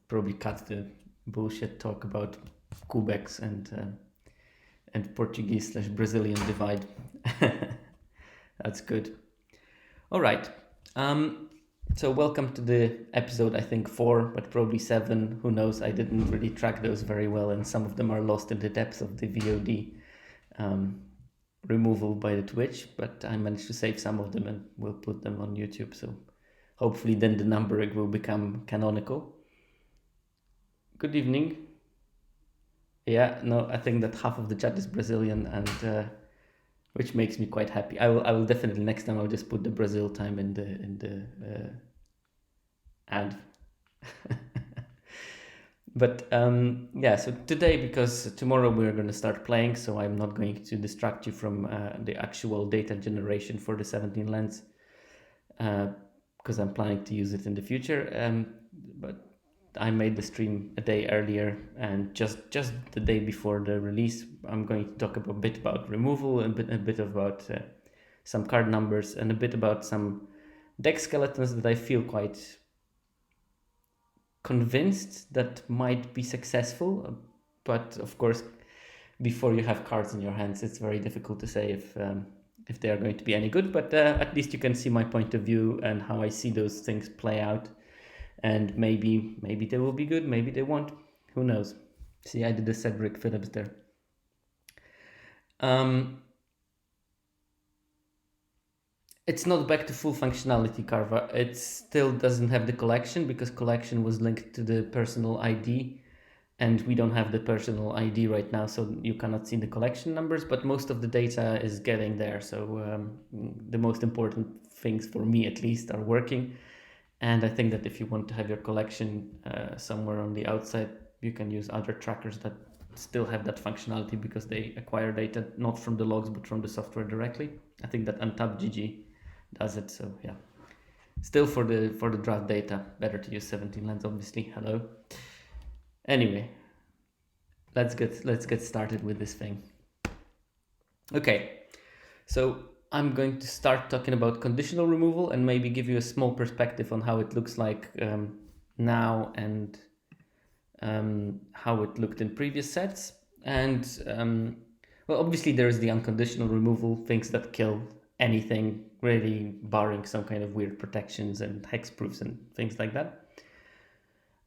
probably cut the bullshit talk about Quebecs and Portuguese/Brazilian divide. That's good. All right. So welcome to the episode, I think 4, but probably 7. Who knows? I didn't really track those very well, and some of them are lost in the depths of the VOD removal by the Twitch. But I managed to save some of them, and we'll put them on YouTube. So hopefully, then the numbering will become canonical. Good evening. Yeah, no, I think that half of the chat is Brazilian, and which makes me quite happy. I will definitely next time I'll just put the Brazil time in the ad. But yeah, so today, because tomorrow we're going to start playing, so I'm not going to distract you from the actual data generation for the 17 lens, because I'm planning to use it in the future. But I made the stream a day earlier, and just the day before the release, I'm going to talk a bit about removal, a bit about some card numbers, and a bit about some deck skeletons that I feel quite convinced that might be successful. But of course, before you have cards in your hands, it's very difficult to say if they are going to be any good. But at least you can see my point of view and how I see those things play out. And maybe they will be good, maybe they won't. Who knows? See, I did a Cedric Phillips there. It's not back to full functionality, Carva. It still doesn't have the collection because collection was linked to the personal ID, and we don't have the personal ID right now, so you cannot see the collection numbers, but most of the data is getting there. So the most important things for me, at least, are working. And I think that if you want to have your collection somewhere on the outside, you can use other trackers that still have that functionality because they acquire data not from the logs but from the software directly. I think that Untapped GG does it. So yeah, still for the draft data, better to use 17 lens, obviously. Hello. Anyway, let's get started with this thing. Okay, so I'm going to start talking about conditional removal and maybe give you a small perspective on how it looks like now and how it looked in previous sets. And well, obviously there is the unconditional removal, things that kill anything, really, barring some kind of weird protections and hexproofs and things like that.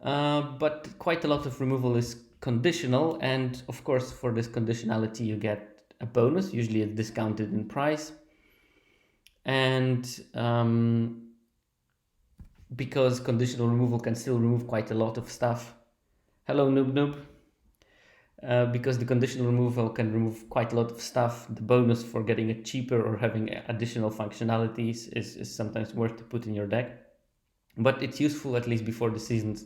But quite a lot of removal is conditional, and of course for this conditionality you get a bonus, usually it's discounted in price. And because conditional removal can still remove quite a lot of stuff. Hello, Noob. Because the conditional removal can remove quite a lot of stuff, the bonus for getting it cheaper or having additional functionalities is sometimes worth to put in your deck. But it's useful, at least before the seasons,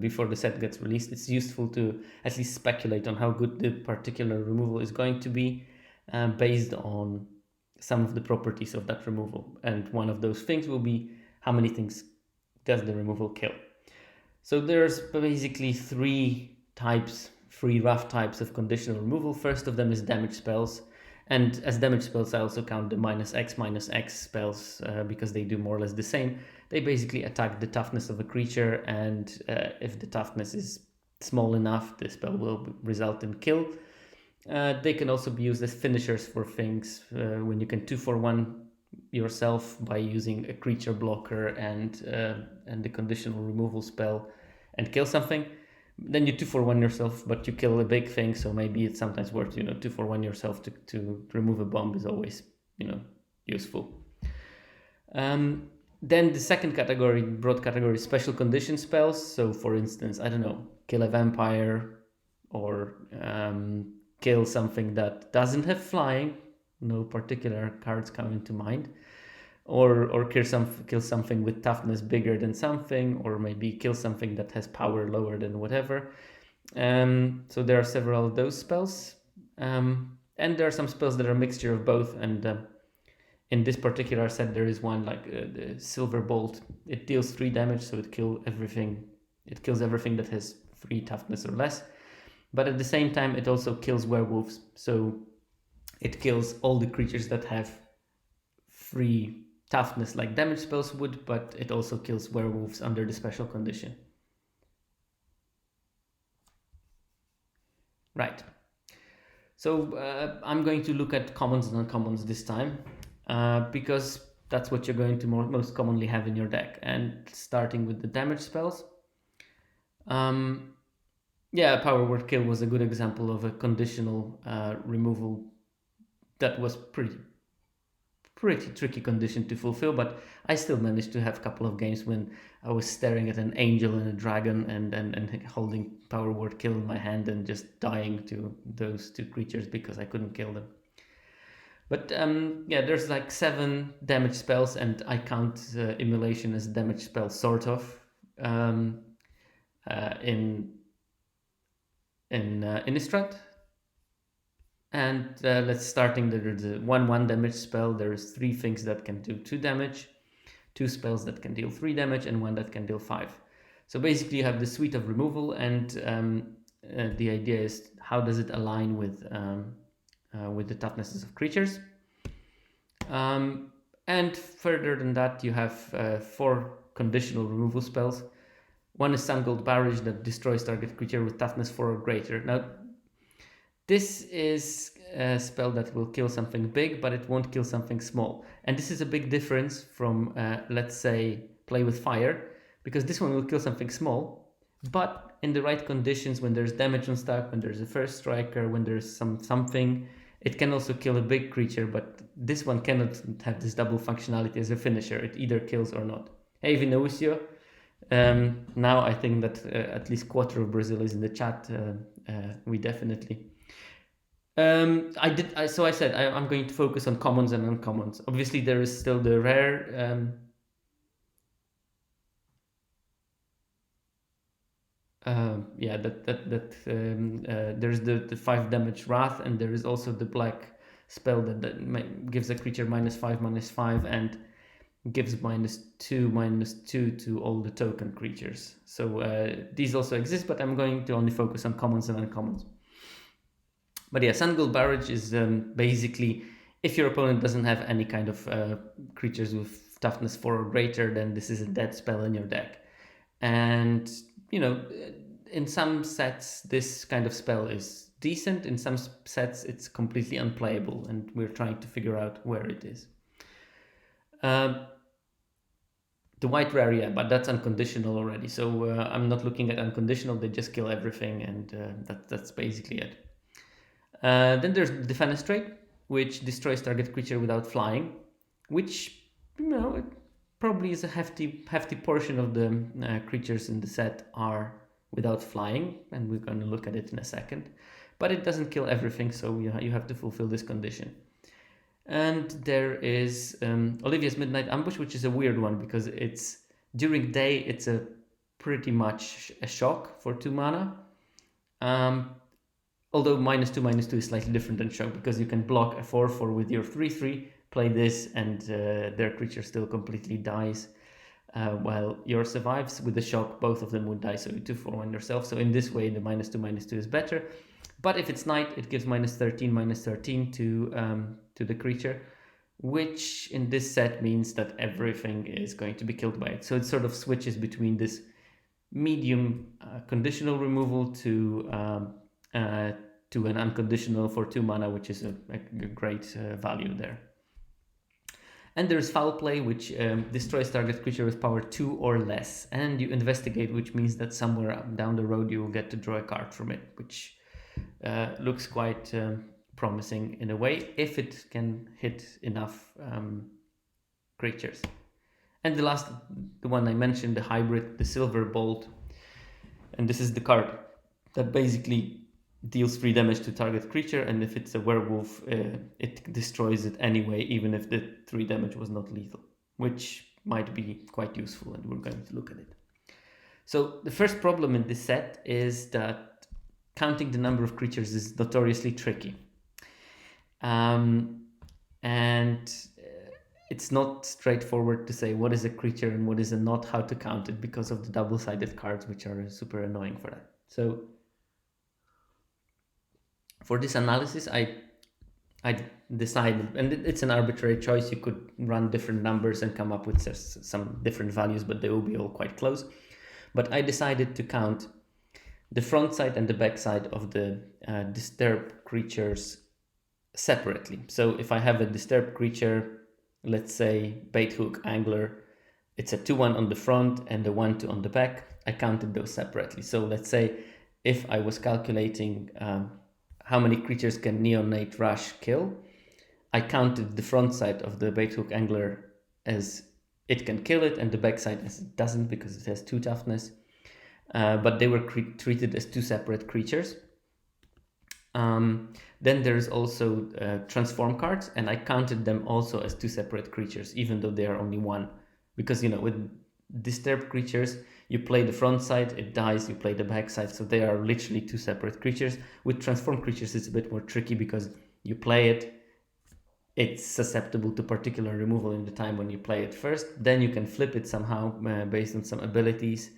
before the set gets released, it's useful to at least speculate on how good the particular removal is going to be based on some of the properties of that removal. And one of those things will be how many things does the removal kill. So there's basically three rough types of conditional removal. First of them is damage spells. And as damage spells, I also count the -X spells because they do more or less the same. They basically attack the toughness of a creature, and if the toughness is small enough, the spell will result in kill. They can also be used as finishers for things when you can 2-for-1 yourself by using a creature blocker and the conditional removal spell and kill something. Then you 2-for-1 yourself, but you kill a big thing, so maybe it's sometimes worth 2-for-1 yourself to remove a bomb is always useful. Then the second category, broad category, special condition spells. So for instance, I don't know, kill a vampire or kill something that doesn't have flying, no particular cards coming to mind, or kill something with toughness bigger than something, or maybe kill something that has power lower than whatever. So there are several of those spells, and there are some spells that are a mixture of both. And in this particular set, there is one like the Silver Bolt. It deals 3 damage, so it kills everything. It kills everything that has 3 toughness or less. But at the same time, it also kills werewolves. So it kills all the creatures that have 3 toughness like damage spells would, but it also kills werewolves under the special condition. Right. So I'm going to look at commons and uncommons this time because that's what you're going to most commonly have in your deck. And starting with the damage spells. Yeah, Power Word Kill was a good example of a conditional removal that was pretty tricky condition to fulfill, but I still managed to have a couple of games when I was staring at an angel and a dragon and holding Power Word Kill in my hand and just dying to those two creatures because I couldn't kill them. But yeah, there's like 7 damage spells, and I count Immolation as a damage spell, sort of, in Innistrad. And let's starting the 1/1 damage spell. There's 3 things that can do 2 damage, 2 spells that can deal 3 damage, and 1 that can deal 5. So basically, you have the suite of removal, and the idea is how does it align with the toughnesses of creatures. And further than that, you have 4 conditional removal spells. One is Gold Barrage that destroys target creature with toughness 4 or greater. Now, this is a spell that will kill something big, but it won't kill something small. And this is a big difference from, let's say, Play with Fire, because this one will kill something small, but in the right conditions, when there's damage on stack, when there's a first striker, when there's something, it can also kill a big creature, but this one cannot have this double functionality as a finisher. It either kills or not. Hey, Vinousio. Now I think that at least quarter of Brazil is in the chat. We definitely... So I said I'm going to focus on commons and uncommons. Obviously, there is still the rare. Yeah, there's the 5 damage Wrath, and there is also the black spell that gives a creature -5/-5 and gives -2/-2 to all the token creatures. So these also exist, but I'm going to only focus on commons and uncommons. But yeah, Gold Barrage is basically, if your opponent doesn't have any kind of creatures with toughness 4 or greater, then this is a dead spell in your deck. And, you know, in some sets, this kind of spell is decent. In some sets, it's completely unplayable, and we're trying to figure out where it is. The white rare, yeah, but that's unconditional already. So I'm not looking at unconditional. They just kill everything, and that's basically it. Then there's Defenestrate, which destroys target creature without flying, which, you know, it probably is a hefty portion of the creatures in the set are without flying, and we're going to look at it in a second. But it doesn't kill everything, so you have to fulfill this condition. And there is Olivia's Midnight Ambush, which is a weird one because it's during day, it's a pretty much a shock for 2 mana. Although -2/-2 is slightly different than shock, because you can block a 4/4 with your 3/3, play this, and their creature still completely dies while yours survives. With the shock, both of them would die, so you 2/4 yourself. So in this way, the -2/-2 is better. But if it's night, it gives -13/-13 to the creature, which in this set means that everything is going to be killed by it. So it sort of switches between this medium conditional removal to an unconditional for 2 mana, which is a great value there. And there's Foul Play, which destroys target creature with power 2 or less. And you investigate, which means that somewhere down the road you will get to draw a card from it, which looks quite promising in a way, if it can hit enough creatures. And the one I mentioned, the hybrid, the Silver Bolt. And this is the card that basically deals 3 damage to target creature, and if it's a werewolf, it destroys it anyway, even if the 3 damage was not lethal, which might be quite useful, and we're going to look at it. So the first problem in this set is that counting the number of creatures is notoriously tricky. And it's not straightforward to say what is a creature and what is a not, how to count it, because of the double-sided cards, which are super annoying for that. So for this analysis, I decided, and it's an arbitrary choice, you could run different numbers and come up with some different values, but they will be all quite close. But I decided to count the front side and the back side of the disturbed creatures separately. So if I have a disturbed creature, let's say bait hook angler, it's a 2/1 on the front and a 1/2 on the back. I counted those separately. So let's say if I was calculating how many creatures can Neonate Rush kill, I counted the front side of the bait hook angler as it can kill it and the back side as it doesn't because it has 2 toughness. But they were treated as 2 separate creatures. Then there's also transform cards, and I counted them also as 2 separate creatures, even though they are only 1. Because, with disturbed creatures, you play the front side, it dies, you play the back side, so they are literally 2 separate creatures. With transform creatures, it's a bit more tricky because you play it, it's susceptible to particular removal in the time when you play it first, then you can flip it somehow based on some abilities,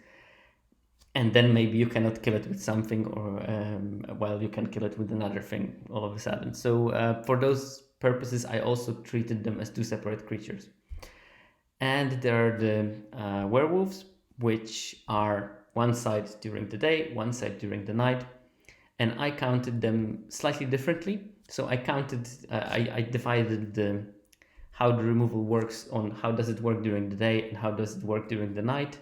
and then maybe you cannot kill it with something, or while you can kill it with another thing all of a sudden. So for those purposes, I also treated them as 2 separate creatures. And there are the werewolves, which are one side during the day, one side during the night, and I counted them slightly differently. So I counted, I divided how the removal works on how does it work during the day and how does it work during the night.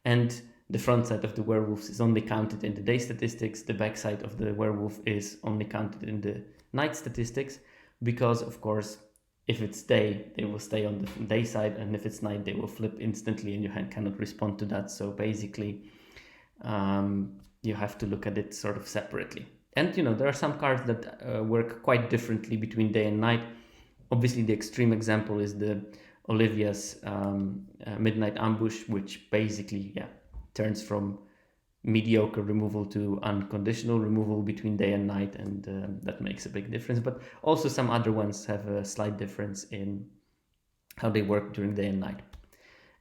And the front side of the werewolves is only counted in the day statistics. The back side of the werewolf is only counted in the night statistics, because of course, if it's day, they will stay on the day side, and if it's night, they will flip instantly and your hand cannot respond to that. So basically, you have to look at it sort of separately. And there are some cards that work quite differently between day and night. Obviously, the extreme example is the Olivia's Midnight Ambush, which basically, turns from mediocre removal to unconditional removal between day and night, and that makes a big difference. But also some other ones have a slight difference in how they work during day and night.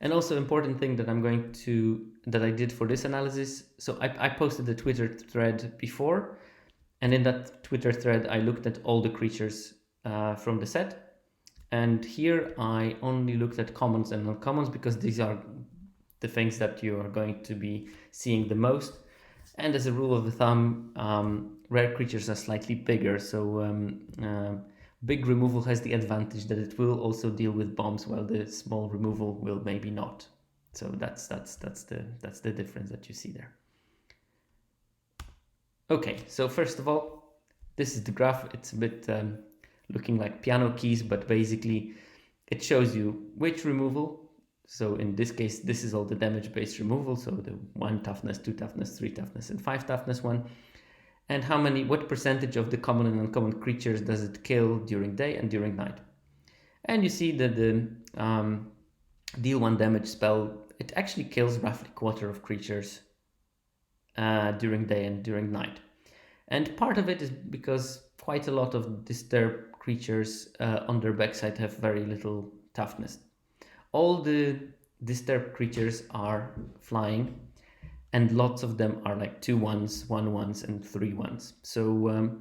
And also important thing that I did for this analysis. So I posted a Twitter thread before, and in that Twitter thread, I looked at all the creatures from the set. And here I only looked at commons and uncommons because these are the things that you are going to be seeing the most. And as a rule of thumb, rare creatures are slightly bigger. So big removal has the advantage that it will also deal with bombs, while the small removal will maybe not. So that's the difference that you see there. Okay, so first of all, this is the graph. It's a bit looking like piano keys, but basically it shows you which removal. So in this case, this is all the damage-based removal. So the 1 toughness, 2 toughness, 3 toughness, and 5 toughness one. And what percentage of the common and uncommon creatures does it kill during day and during night? And you see that the deal 1 damage spell, it actually kills roughly a quarter of creatures during day and during night. And part of it is because quite a lot of disturbed creatures on their backside have very little toughness. All the disturbed creatures are flying, and lots of them are like 2/1s, 1/1s, and 3/1s. So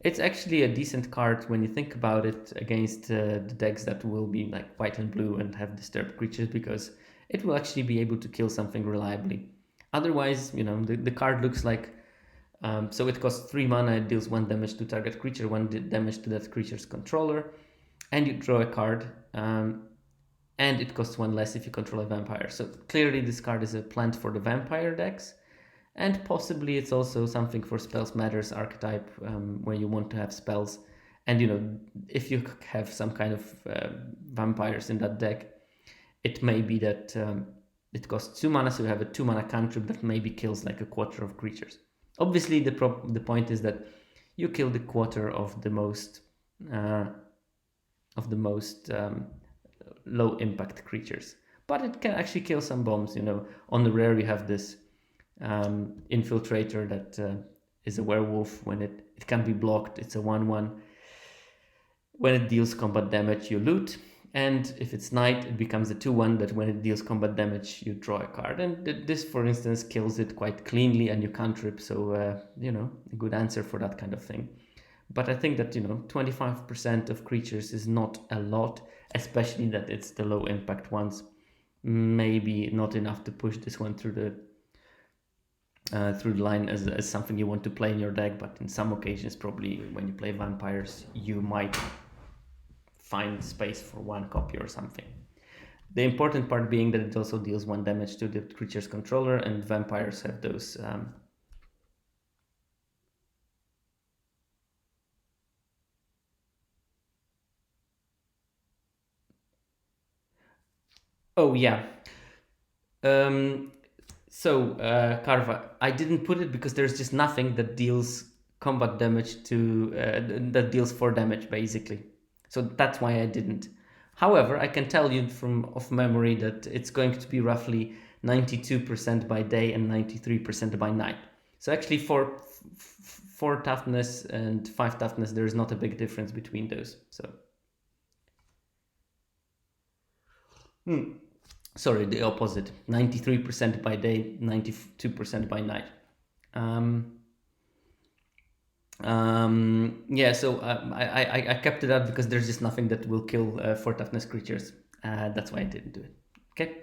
it's actually a decent card when you think about it against the decks that will be like white and blue and have disturbed creatures, because it will actually be able to kill something reliably. Otherwise, the card looks like, so it costs 3 mana, it deals 1 damage to target creature, 1 damage to that creature's controller, and you draw a card, and it costs 1 less if you control a vampire. So clearly this card is a plant for the vampire decks, and possibly it's also something for Spells Matters archetype, where you want to have spells. And if you have some kind of vampires in that deck, it may be that it costs 2 mana, so you have a 2 mana cantrip that maybe kills like a quarter of creatures. Obviously, the point is that you kill the quarter of the most low impact creatures, but it can actually kill some bombs. On the rare you have this infiltrator that is a werewolf. When it can be blocked, it's a 1/1. When it deals combat damage, you loot, and if it's night, it becomes a 2/1 that when it deals combat damage, you draw a card. And this, for instance, kills it quite cleanly, and you cantrip. So a good answer for that kind of thing. But I think that 25% of creatures is not a lot, especially that it's the low impact ones. Maybe not enough to push this one through through the line as something you want to play in your deck, but in some occasions, probably when you play vampires, you might find space for one copy or something. The important part being that it also deals 1 damage to the creature's controller, and vampires have those oh yeah. Carva, I didn't put it because there's just nothing that deals combat damage to that deals 4 damage basically. So that's why I didn't. However, I can tell you from off memory that it's going to be roughly 92% by day and 93% by night. So actually, for 4 toughness and 5 toughness, there is not a big difference between those. So. Sorry, the opposite. 93% by day, 92% by night. Yeah, so I kept it out because there's just nothing that will kill 4 toughness creatures. That's why I didn't do it. Okay.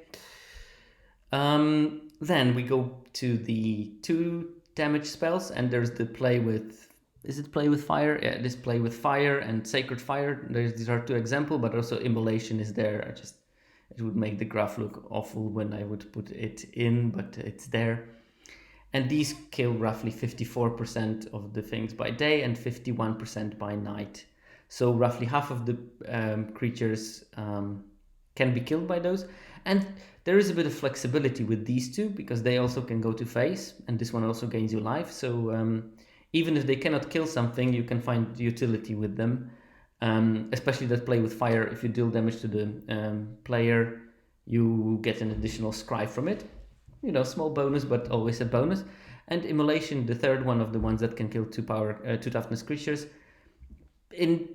Then we go to the 2 damage spells, and there's the play with. Is it play with fire? Yeah, it is play with fire and sacred fire. These are 2 examples, but also immolation is there. It would make the graph look awful when I would put it in, but it's there. And these kill roughly 54% of the things by day and 51% by night. So roughly half of the creatures can be killed by those. And there is a bit of flexibility with these 2 because they also can go to face, and this one also gains you life. So even if they cannot kill something, you can find utility with them. Especially that play with fire, if you deal damage to the player, you get an additional scry from it. Small bonus, but always a bonus. And immolation, the 3rd one of the ones that can kill 2 toughness creatures. In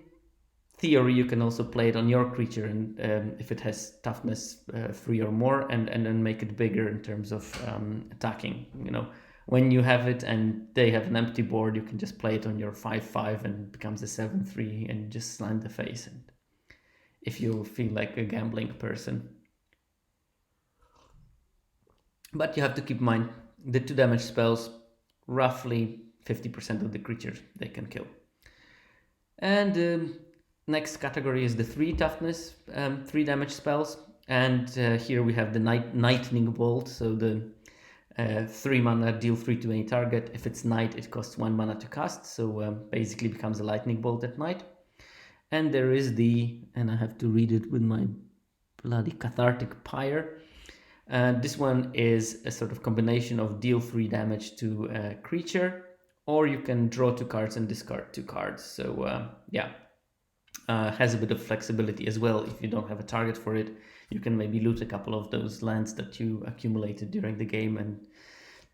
theory, you can also play it on your creature, and if it has toughness 3 or more, and then make it bigger in terms of attacking. When you have it and they have an empty board, you can just play it on your 5/5 and it becomes a 7/3 and just slam the face. And if you feel like a gambling person. But you have to keep in mind the 2 damage spells, roughly 50% of the creatures they can kill. And the next category is the 3 toughness, 3 damage spells. And here we have the Lightning Bolt. So the 3 mana, deal 3 to any target. If it's night, it costs 1 mana to cast. So basically becomes a Lightning Bolt at night. And there is and I have to read it with my bloody cathartic pyre. This one is a sort of combination of deal 3 damage to a creature, or you can draw 2 cards and discard 2 cards. So has a bit of flexibility as well. If you don't have a target for it, you can maybe loot a couple of those lands that you accumulated during the game and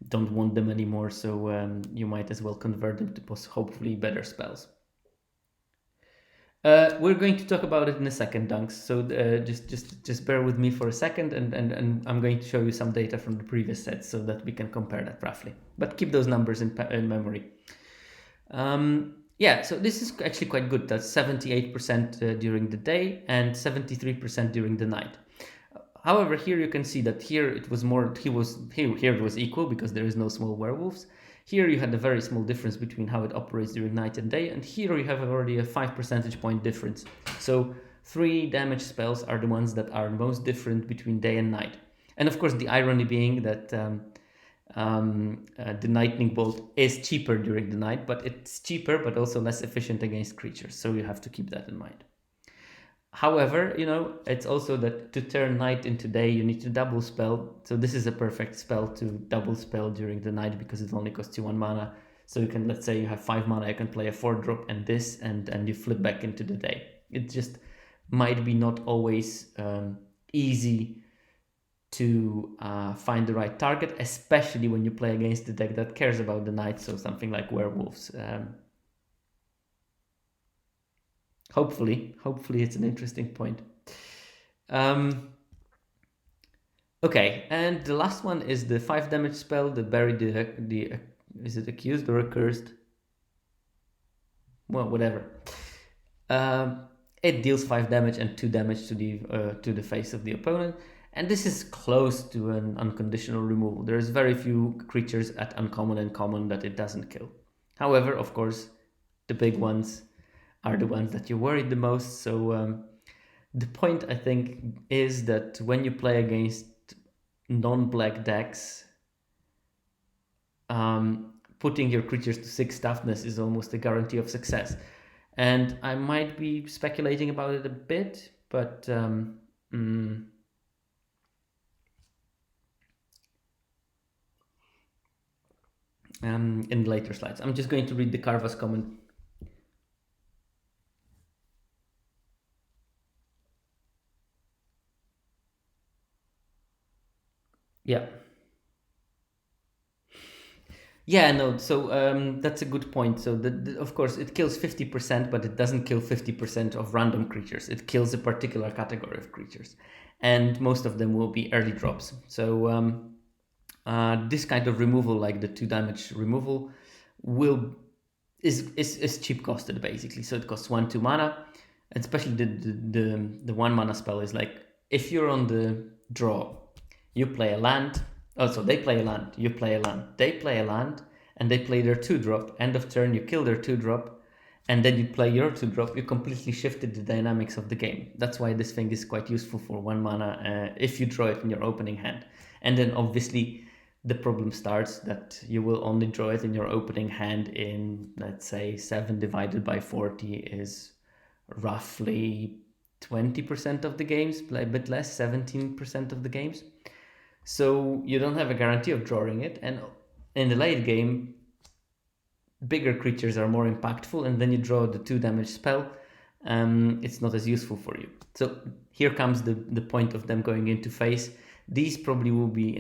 don't want them anymore. So you might as well convert them to hopefully better spells. We're going to talk about it in a second, Dunks. So just bear with me for a second, and I'm going to show you some data from the previous sets so that we can compare that roughly. But keep those numbers in memory. Yeah, so this is actually quite good. That's 78% during the day and 73% during the night. However, here you can see that here it was more. Here it was equal because there is no small werewolves. Here you had a very small difference between how it operates during night and day, and here you have already a 5 percentage point difference. So 3 damage spells are the ones that are most different between day and night. And of course, the irony being that the Lightning Bolt is cheaper during the night, but it's cheaper but also less efficient against creatures. So you have to keep that in mind. However, it's also that to turn night into day, you need to double spell. So this is a perfect spell to double spell during the night because it only costs you 1 mana. So you can, let's say you have 5 mana, you can play a 4-drop and this, and you flip back into the day. It just might be not always easy to find the right target, especially when you play against the deck that cares about the night. So something like werewolves. Hopefully it's an interesting point. Okay, and the last one is the 5 damage spell, the bury the is it accused or accursed? Well, whatever. It deals 5 damage and 2 damage to the face of the opponent, And this is close to an unconditional removal. There's very few creatures at uncommon and common that it doesn't kill. However, of course, the big ones are the ones that you're worried the most. So the point, I think, is that when you play against non-black decks, putting your creatures to 6 toughness is almost a guarantee of success. And I might be speculating about it a bit, but in later slides. I'm just going to read the Carva's comment. Yeah. Yeah, no, so that's a good point. So, of course, it kills 50%, but it doesn't kill 50% of random creatures. It kills a particular category of creatures. And most of them will be early drops. So, this kind of removal, like the 2 damage removal, is cheap costed, basically. So, it costs 1/2 mana. And especially the 1 mana spell is like, if you're on the draw, you play a land. Oh, so they play a land, you play a land, they play a land, and they play their 2-drop. End of turn, you kill their 2-drop, and then you play your 2-drop. You completely shifted the dynamics of the game. That's why this thing is quite useful for 1 mana if you draw it in your opening hand. And then obviously the problem starts that you will only draw it in your opening hand in, let's say, 7 divided by 40 is roughly 20% of the games, a bit less, 17% of the games. So you don't have a guarantee of drawing it, and in the late game, bigger creatures are more impactful, and then you draw the 2 damage spell. It's not as useful for you. So here comes the point of them going into face. These probably will be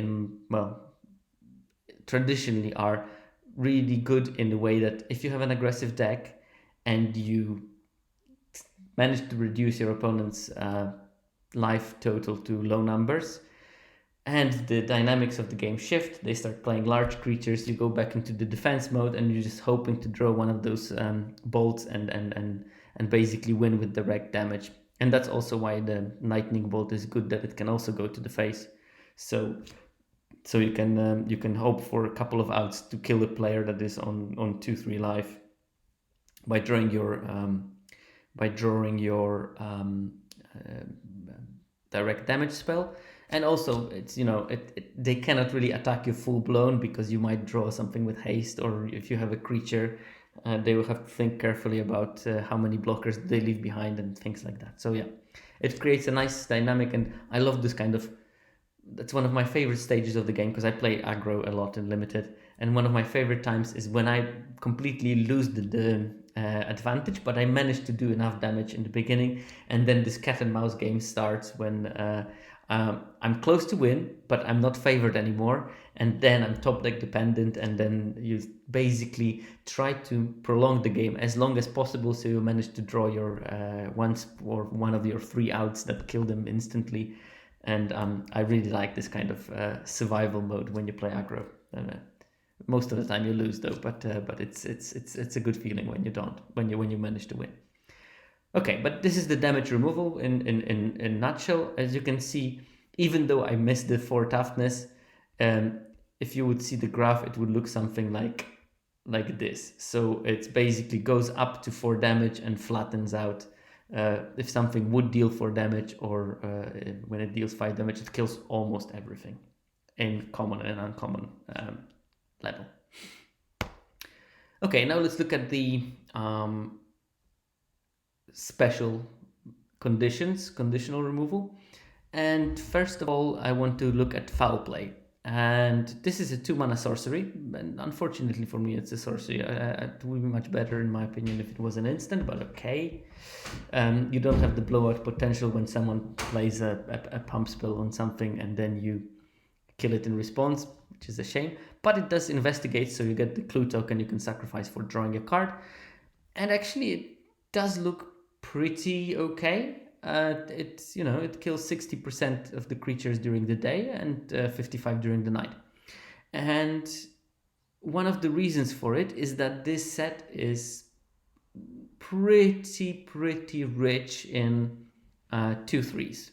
traditionally are really good in the way that if you have an aggressive deck and you manage to reduce your opponent's life total to low numbers, and the dynamics of the game shift, they start playing large creatures, you go back into the defense mode, and you're just hoping to draw one of those bolts and basically win with direct damage. And that's also why the lightning bolt is good, that it can also go to the face. So you can hope for a couple of outs to kill a player that is on 2-3 life by drawing your direct damage spell. And also, it's they cannot really attack you full blown because you might draw something with haste, or if you have a creature, they will have to think carefully about how many blockers they leave behind and things like that. So yeah, it creates a nice dynamic, and I love this kind of. That's one of my favorite stages of the game because I play aggro a lot in limited, and one of my favorite times is when I completely lose the advantage, but I managed to do enough damage in the beginning, and then this cat and mouse game starts when I'm close to win, but I'm not favored anymore, and then I'm top deck dependent, and then you basically try to prolong the game as long as possible, so you manage to draw your one of your 3 outs that kill them instantly. And I really like this kind of survival mode when you play aggro. Most of the time you lose though, but it's a good feeling when you don't, when you manage to win. Okay, but this is the damage removal in nutshell. As you can see, even though I missed the 4 toughness, if you would see the graph, it would look something like this. So it basically goes up to 4 damage and flattens out. If something would deal 4 damage, or when it deals 5 damage, it kills almost everything in common and uncommon level. Okay, now let's look at the special conditions, conditional removal. And first of all, I want to look at foul play. And this is a 2 mana sorcery, and unfortunately for me it's a sorcery. It would be much better in my opinion if it was an instant, but okay. You don't have the blowout potential when someone plays a pump spell on something and then you kill it in response, which is a shame. But it does investigate, so you get the clue token you can sacrifice for drawing a card. And actually it does look pretty okay. It kills 60% of the creatures during the day and 55 during the night. And one of the reasons for it is that this set is pretty rich in 2/3s.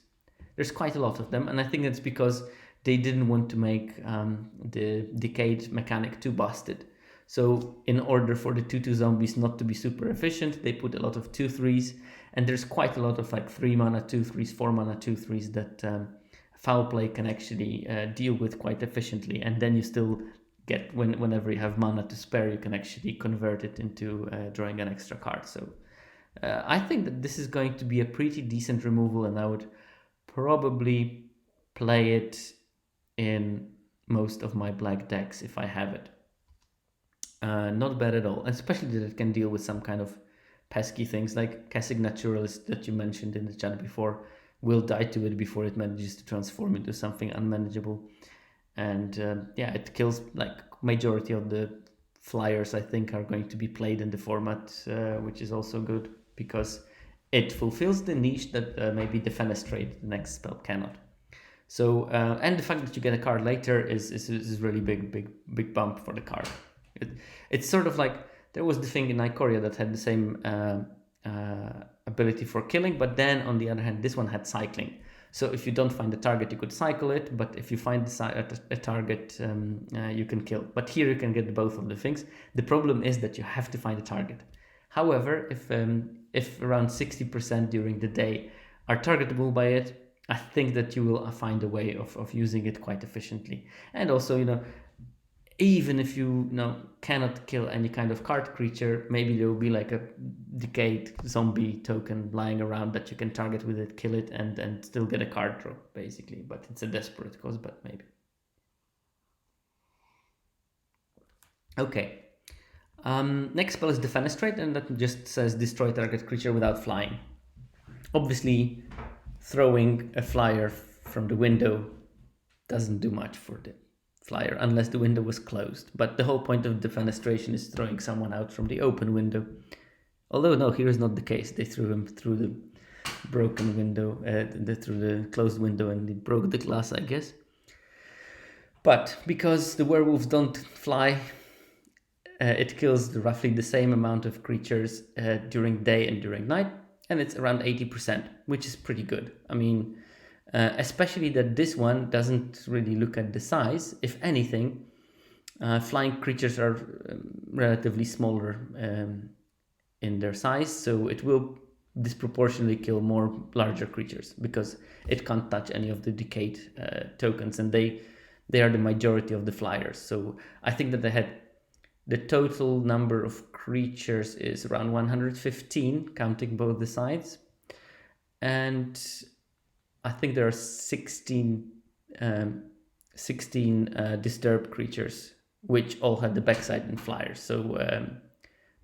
There's quite a lot of them, and I think it's because they didn't want to make the decayed mechanic too busted. So in order for the 2/2 zombies not to be super efficient, they put a lot of 2/3s, and there's quite a lot of like 3 mana 2/3s, 4 mana 2/3s that foul play can actually deal with quite efficiently, and then you still get, whenever you have mana to spare, you can actually convert it into drawing an extra card. So I think that this is going to be a pretty decent removal, and I would probably play it in most of my black decks if I have it. Not bad at all, especially that it can deal with some kind of pesky things like Cassic Naturalist that you mentioned in the chat before will die to it before it manages to transform into something unmanageable. And yeah, it kills like majority of the flyers I think are going to be played in the format, which is also good because it fulfills the niche that maybe Defenestrate, the next spell, cannot. So and the fact that you get a card later is really big bump for the card. It's sort of like there was the thing in Ikoria that had the same ability for killing, but then on the other hand, this one had cycling. So if you don't find the target, you could cycle it, but if you find a target, you can kill. But here you can get both of the things. The problem is that you have to find a target. However, if around 60% during the day are targetable by it, I think that you will find a way of using it quite efficiently. And also, even if you cannot kill any kind of card creature, maybe there will be like a decayed zombie token lying around that you can target with it, kill it, and still get a card draw, basically. But it's a desperate cause, but maybe. Okay. Next spell is Defenestrate, and that just says destroy target creature without flying. Obviously, throwing a flyer from the window doesn't do much for the flyer unless the window was closed. But the whole point of Defenestration is throwing someone out from the open window. Although no, here is not the case. They threw him through the broken window, through the closed window, and they broke the glass, I guess. But because the werewolves don't fly, it kills roughly the same amount of creatures during day and during night, and it's around 80%, which is pretty good. I mean, especially that this one doesn't really look at the size. If anything, flying creatures are relatively smaller in their size, so it will disproportionately kill more larger creatures because it can't touch any of the decayed tokens, and they are the majority of the flyers. So I think that they had the total number of creatures is around 115, counting both the sides, and I think there are 16 disturbed creatures, which all had the backside and flyers. So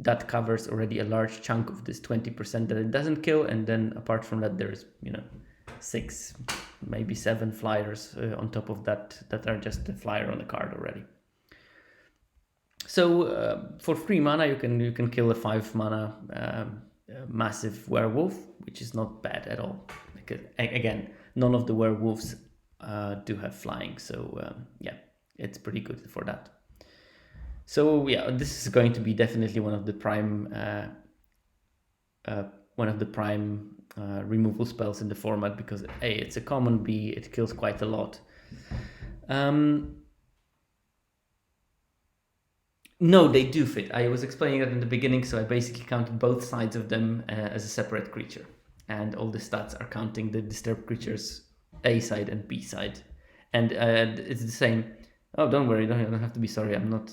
that covers already a large chunk of this 20% that it doesn't kill. And then apart from that, there's 6, maybe 7 flyers on top of that are just a flyer on the card already. So for 3 mana, you can kill a 5 mana massive werewolf, which is not bad at all. Because again, none of the werewolves do have flying, so yeah, it's pretty good for that. So yeah, this is going to be definitely one of the prime removal spells in the format because A, it's a common, B, it kills quite a lot. No, they do fit. I was explaining that in the beginning, so I basically counted both sides of them as a separate creature. And all the stats are counting the disturbed creatures A side and B side. And it's the same. Oh, don't worry, you don't have to be sorry. I'm not...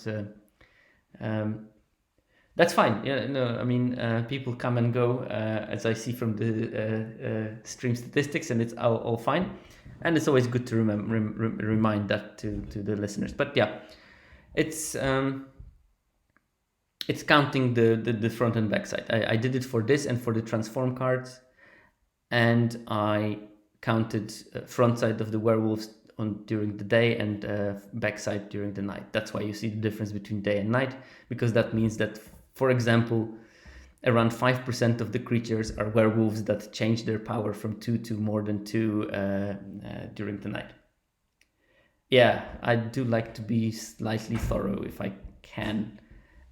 that's fine. Yeah, no, I mean, people come and go, as I see from the stream statistics, and it's all fine. And it's always good to remind that to the listeners. But yeah, it's counting the front and back side. I did it for this and for the transform cards, and I counted front side of the werewolves during the day and back side during the night. That's why you see the difference between day and night, because that means that, for example, around 5% of the creatures are werewolves that change their power from 2 to more than 2 during the night. Yeah, I do like to be slightly thorough if I can.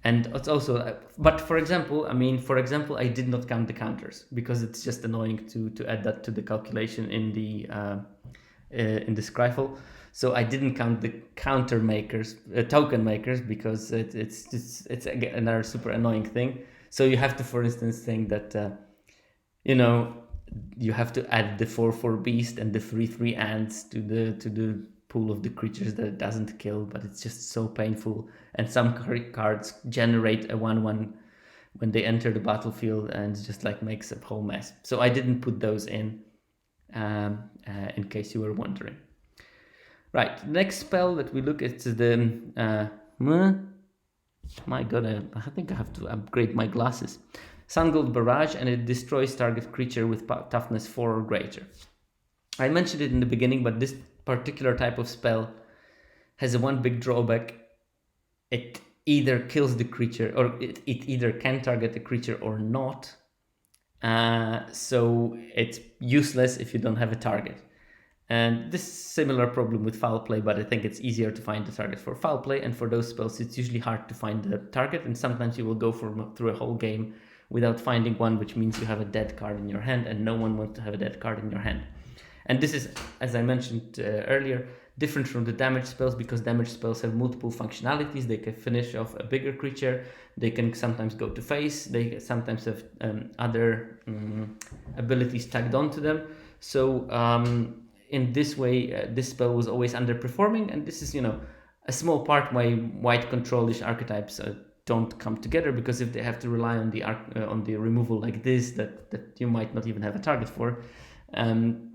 And it's also, but for example, I did not count the counters because it's just annoying to add that to the calculation in the Scryfall. So I didn't count the counter makers, token makers, because it's again another super annoying thing. So you have to, for instance, think that you have to add the 4/4 beast and the 3/3 ants to the pool of the creatures that it doesn't kill, but it's just so painful. And some cards generate a 1/1 when they enter the battlefield, and it just like makes a whole mess. So I didn't put those in case you were wondering. Right, next spell that we look at is the my god, I think I have to upgrade my glasses. Gold Barrage, and it destroys target creature with toughness 4 or greater. I mentioned it in the beginning, but this particular type of spell has a one big drawback. It either kills the creature, or it either can target the creature or not. So it's useless if you don't have a target. And this similar problem with foul play, but I think it's easier to find the target for foul play, and for those spells it's usually hard to find the target, and sometimes you will go through a whole game without finding one, which means you have a dead card in your hand, and no one wants to have a dead card in your hand. And this is, as I mentioned earlier, different from the damage spells, because damage spells have multiple functionalities. They can finish off a bigger creature, they can sometimes go to face, they sometimes have other abilities tagged onto them. So in this way, this spell was always underperforming, and this is, a small part why white control-ish archetypes don't come together, because if they have to rely on the removal like this, that you might not even have a target for,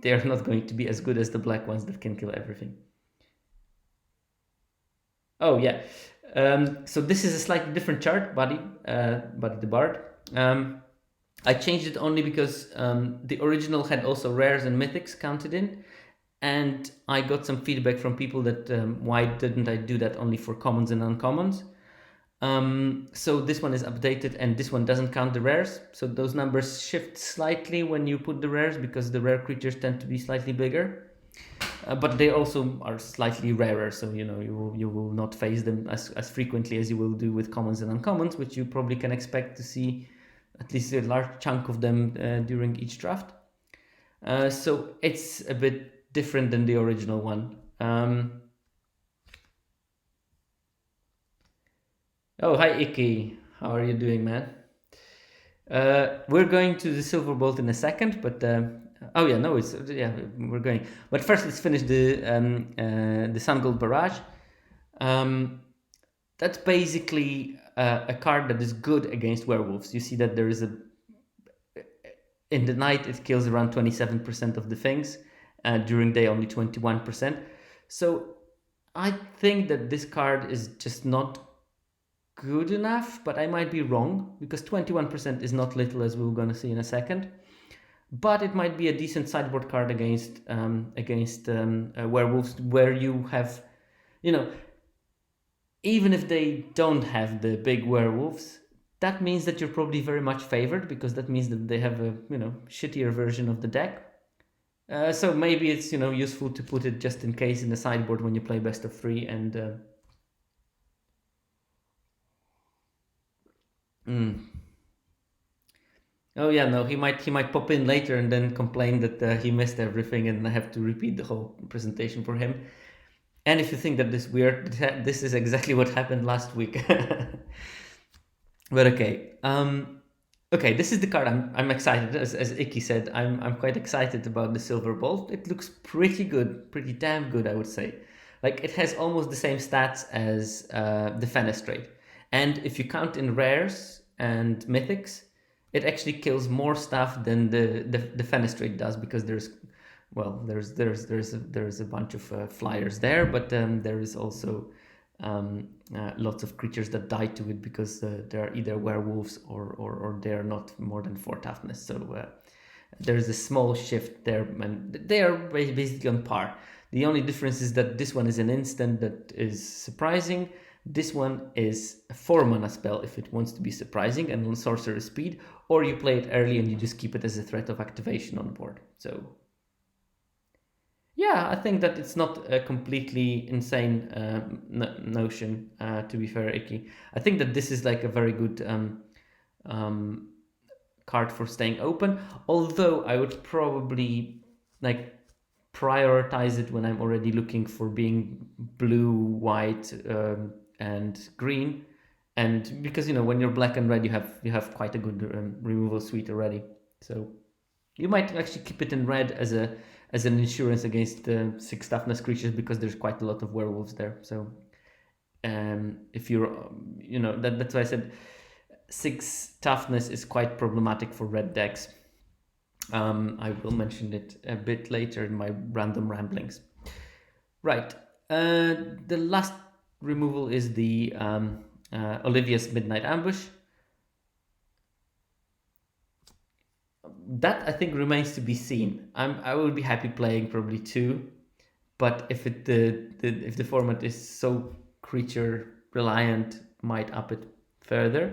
they are not going to be as good as the black ones that can kill everything. Oh yeah, so this is a slightly different chart, Buddy the Bard. I changed it only because the original had also rares and mythics counted in, and I got some feedback from people that why didn't I do that only for commons and uncommons. So this one is updated, and this one doesn't count the rares. So those numbers shift slightly when you put the rares, because the rare creatures tend to be slightly bigger. But they also are slightly rarer, so you will not face them as frequently as you will do with commons and uncommons, which you probably can expect to see at least a large chunk of them during each draft. So it's a bit different than the original one. Oh, hi Icky. How are you doing, man? We're going to the Silver Bolt in a second, but we're going. But first, let's finish the Sun Gold Barrage. That's basically a card that is good against werewolves. You see that there is in the night it kills around 27% of the things, during day only 21%. So I think that this card is just not good enough, but I might be wrong, because 21% is not little, as we're going to see in a second. But it might be a decent sideboard card against werewolves, where you have, even if they don't have the big werewolves, that means that you're probably very much favored, because that means that they have a shittier version of the deck. So maybe it's useful to put it just in case in the sideboard when you play best of 3 and. Oh yeah, no, he might pop in later and then complain that he missed everything, and I have to repeat the whole presentation for him. And if you think that this weird, this is exactly what happened last week. But okay, okay, this is the card. I'm excited, as Icky said. I'm quite excited about the Silver Bolt. It looks pretty good, pretty damn good, I would say. Like, it has almost the same stats as the Fenestrate, and if you count in rares and mythics, it actually kills more stuff than the Fenestrate does, because there's a bunch of flyers there, but there is also lots of creatures that die to it, because they're either werewolves or they're not more than 4 toughness. So there's a small shift there, and they are basically on par. The only difference is that this one is an instant that is surprising. This one is a 4-mana spell if it wants to be surprising and on sorcerer speed, or you play it early and you just keep it as a threat of activation on board. So Yeah, I think that it's not a completely insane notion, to be fair, Icky. I think that this is like a very good um, card for staying open, although I would probably like prioritize it when I'm already looking for being blue, white, and green. And because when you're black and red, you have quite a good removal suite already. So you might actually keep it in red as an insurance against the 6 toughness creatures, because there's quite a lot of werewolves there. So if you're, that's why I said 6 toughness is quite problematic for red decks. I will mention it a bit later in my random ramblings. Right. The last removal is the Olivia's Midnight Ambush. That I think remains to be seen. I will be happy playing probably 2, but if the format is so creature reliant, might up it further.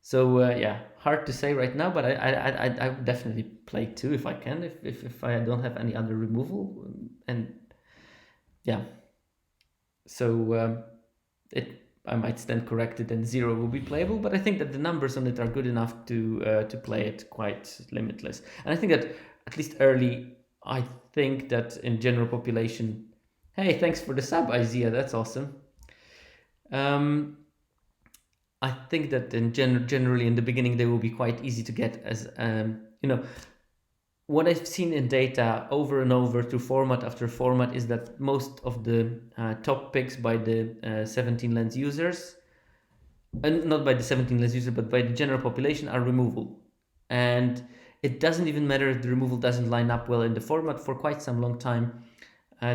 So yeah, hard to say right now, but I would definitely play 2 if I can, if I don't have any other removal, and yeah. So I might stand corrected and 0 will be playable, but I think that the numbers on it are good enough to play it quite limitless. And I think that at least early, I think that in general population, hey, thanks for the sub, Isaiah, that's awesome. I think that generally in the beginning they will be quite easy to get, as what I've seen in data over and over through format after format is that most of the top picks by the 17 lens users, and not by the 17 lens user, but by the general population, are removal. And it doesn't even matter if the removal doesn't line up well in the format. For quite some long time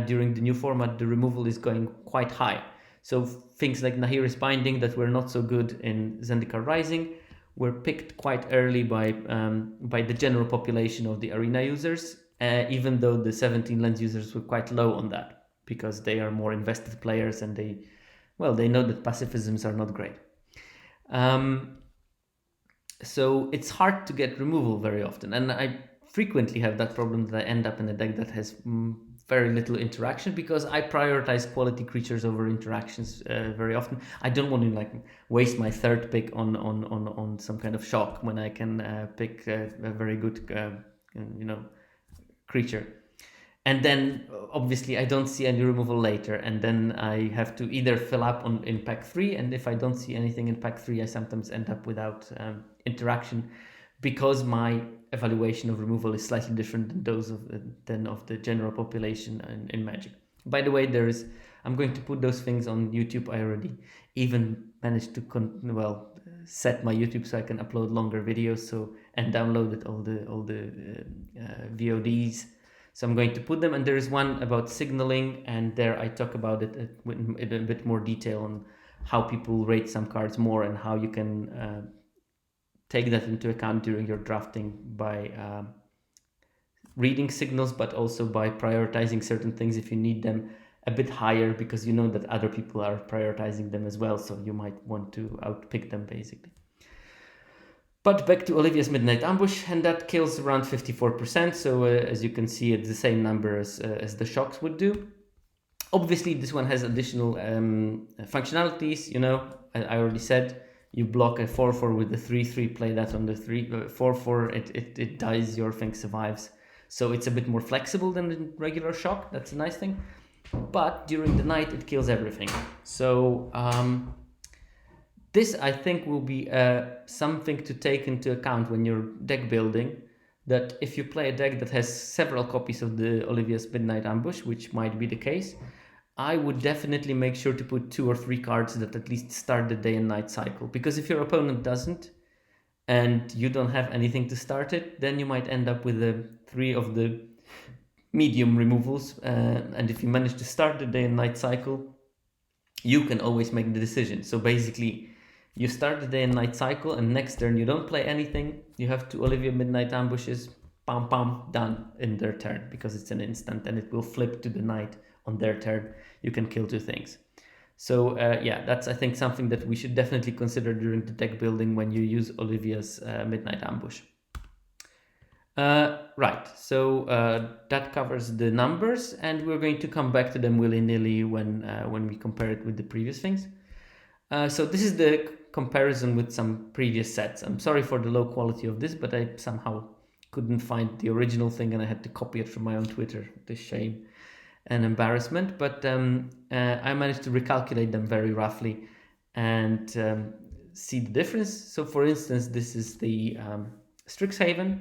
during the new format, the removal is going quite high. So things like Nahiri's Binding that were not so good in Zendikar Rising were picked quite early by the general population of the arena users, even though the 17 lens users were quite low on that, because they are more invested players and they know that pacifisms are not great. So it's hard to get removal very often, and I frequently have that problem that I end up in a deck that has very little interaction, because I prioritize quality creatures over interactions very often. I don't want to waste my 3rd pick on some kind of shock when I can pick a very good creature. And then obviously I don't see any removal later, and then I have to either fill up in pack 3, and if I don't see anything in pack 3, I sometimes end up without interaction, because my evaluation of removal is slightly different than those of the general population in Magic. By the way, I'm going to put those things on YouTube. I already even managed to set my YouTube so I can upload longer videos, and downloaded all the VODs. So I'm going to put them, and there is one about signaling, and there I talk about it in a bit more detail on how people rate some cards more, and how you can take that into account during your drafting by reading signals, but also by prioritizing certain things if you need them a bit higher, because you know that other people are prioritizing them as well, so you might want to outpick them basically. But back to Olivia's Midnight Ambush, and that kills around 54%, so as you can see, it's the same number as the shocks would do. Obviously, this one has additional functionalities. I already said, you block a 4/4 with the 3/3, play that on the 4/4, it dies, your thing survives. So it's a bit more flexible than the regular shock. That's a nice thing. But during the night, it kills everything. So this, I think, will be something to take into account when you're deck building, that if you play a deck that has several copies of the Olivia's Midnight Ambush, which might be the case, I would definitely make sure to put 2 or 3 cards that at least start the day and night cycle. Because if your opponent doesn't, and you don't have anything to start it, then you might end up with 3 of the medium removals. And if you manage to start the day and night cycle, you can always make the decision. So basically, you start the day and night cycle, and next turn you don't play anything. You have 2 Olivia Midnight Ambushes, pam pam, done in their turn, because it's an instant and it will flip to the night on their turn. You can kill 2 things. So yeah, that's, I think, something that we should definitely consider during the deck building when you use Olivia's Midnight Ambush. Right, so that covers the numbers, and we're going to come back to them willy-nilly when we compare it with the previous things. So this is the comparison with some previous sets. I'm sorry for the low quality of this, but I somehow couldn't find the original thing, and I had to copy it from my own Twitter. The shame and embarrassment, but I managed to recalculate them very roughly and see the difference. So for instance, this is the Strixhaven,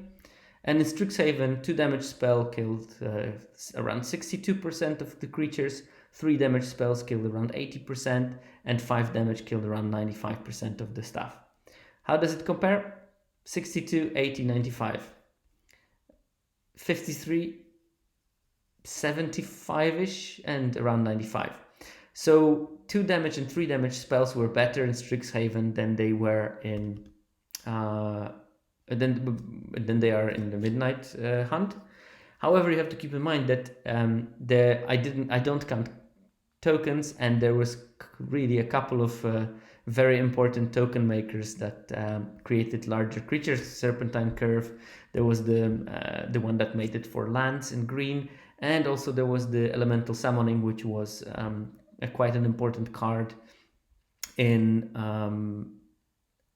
and in Strixhaven, 2 damage spell killed around 62% of the creatures, 3 damage spells killed around 80%, and 5 damage killed around 95% of the stuff. How does it compare? 62, 80, 95. 53, 75-ish, and around 95. So 2 damage and 3 damage spells were better in Strixhaven than they were in than they are in the Midnight Hunt. However, you have to keep in mind that I don't count tokens, and there was really a couple of very important token makers that created larger creatures. Serpentine Curve, there was the one that made it for lands in green, and also there was the Elemental Summoning, which was quite an important card in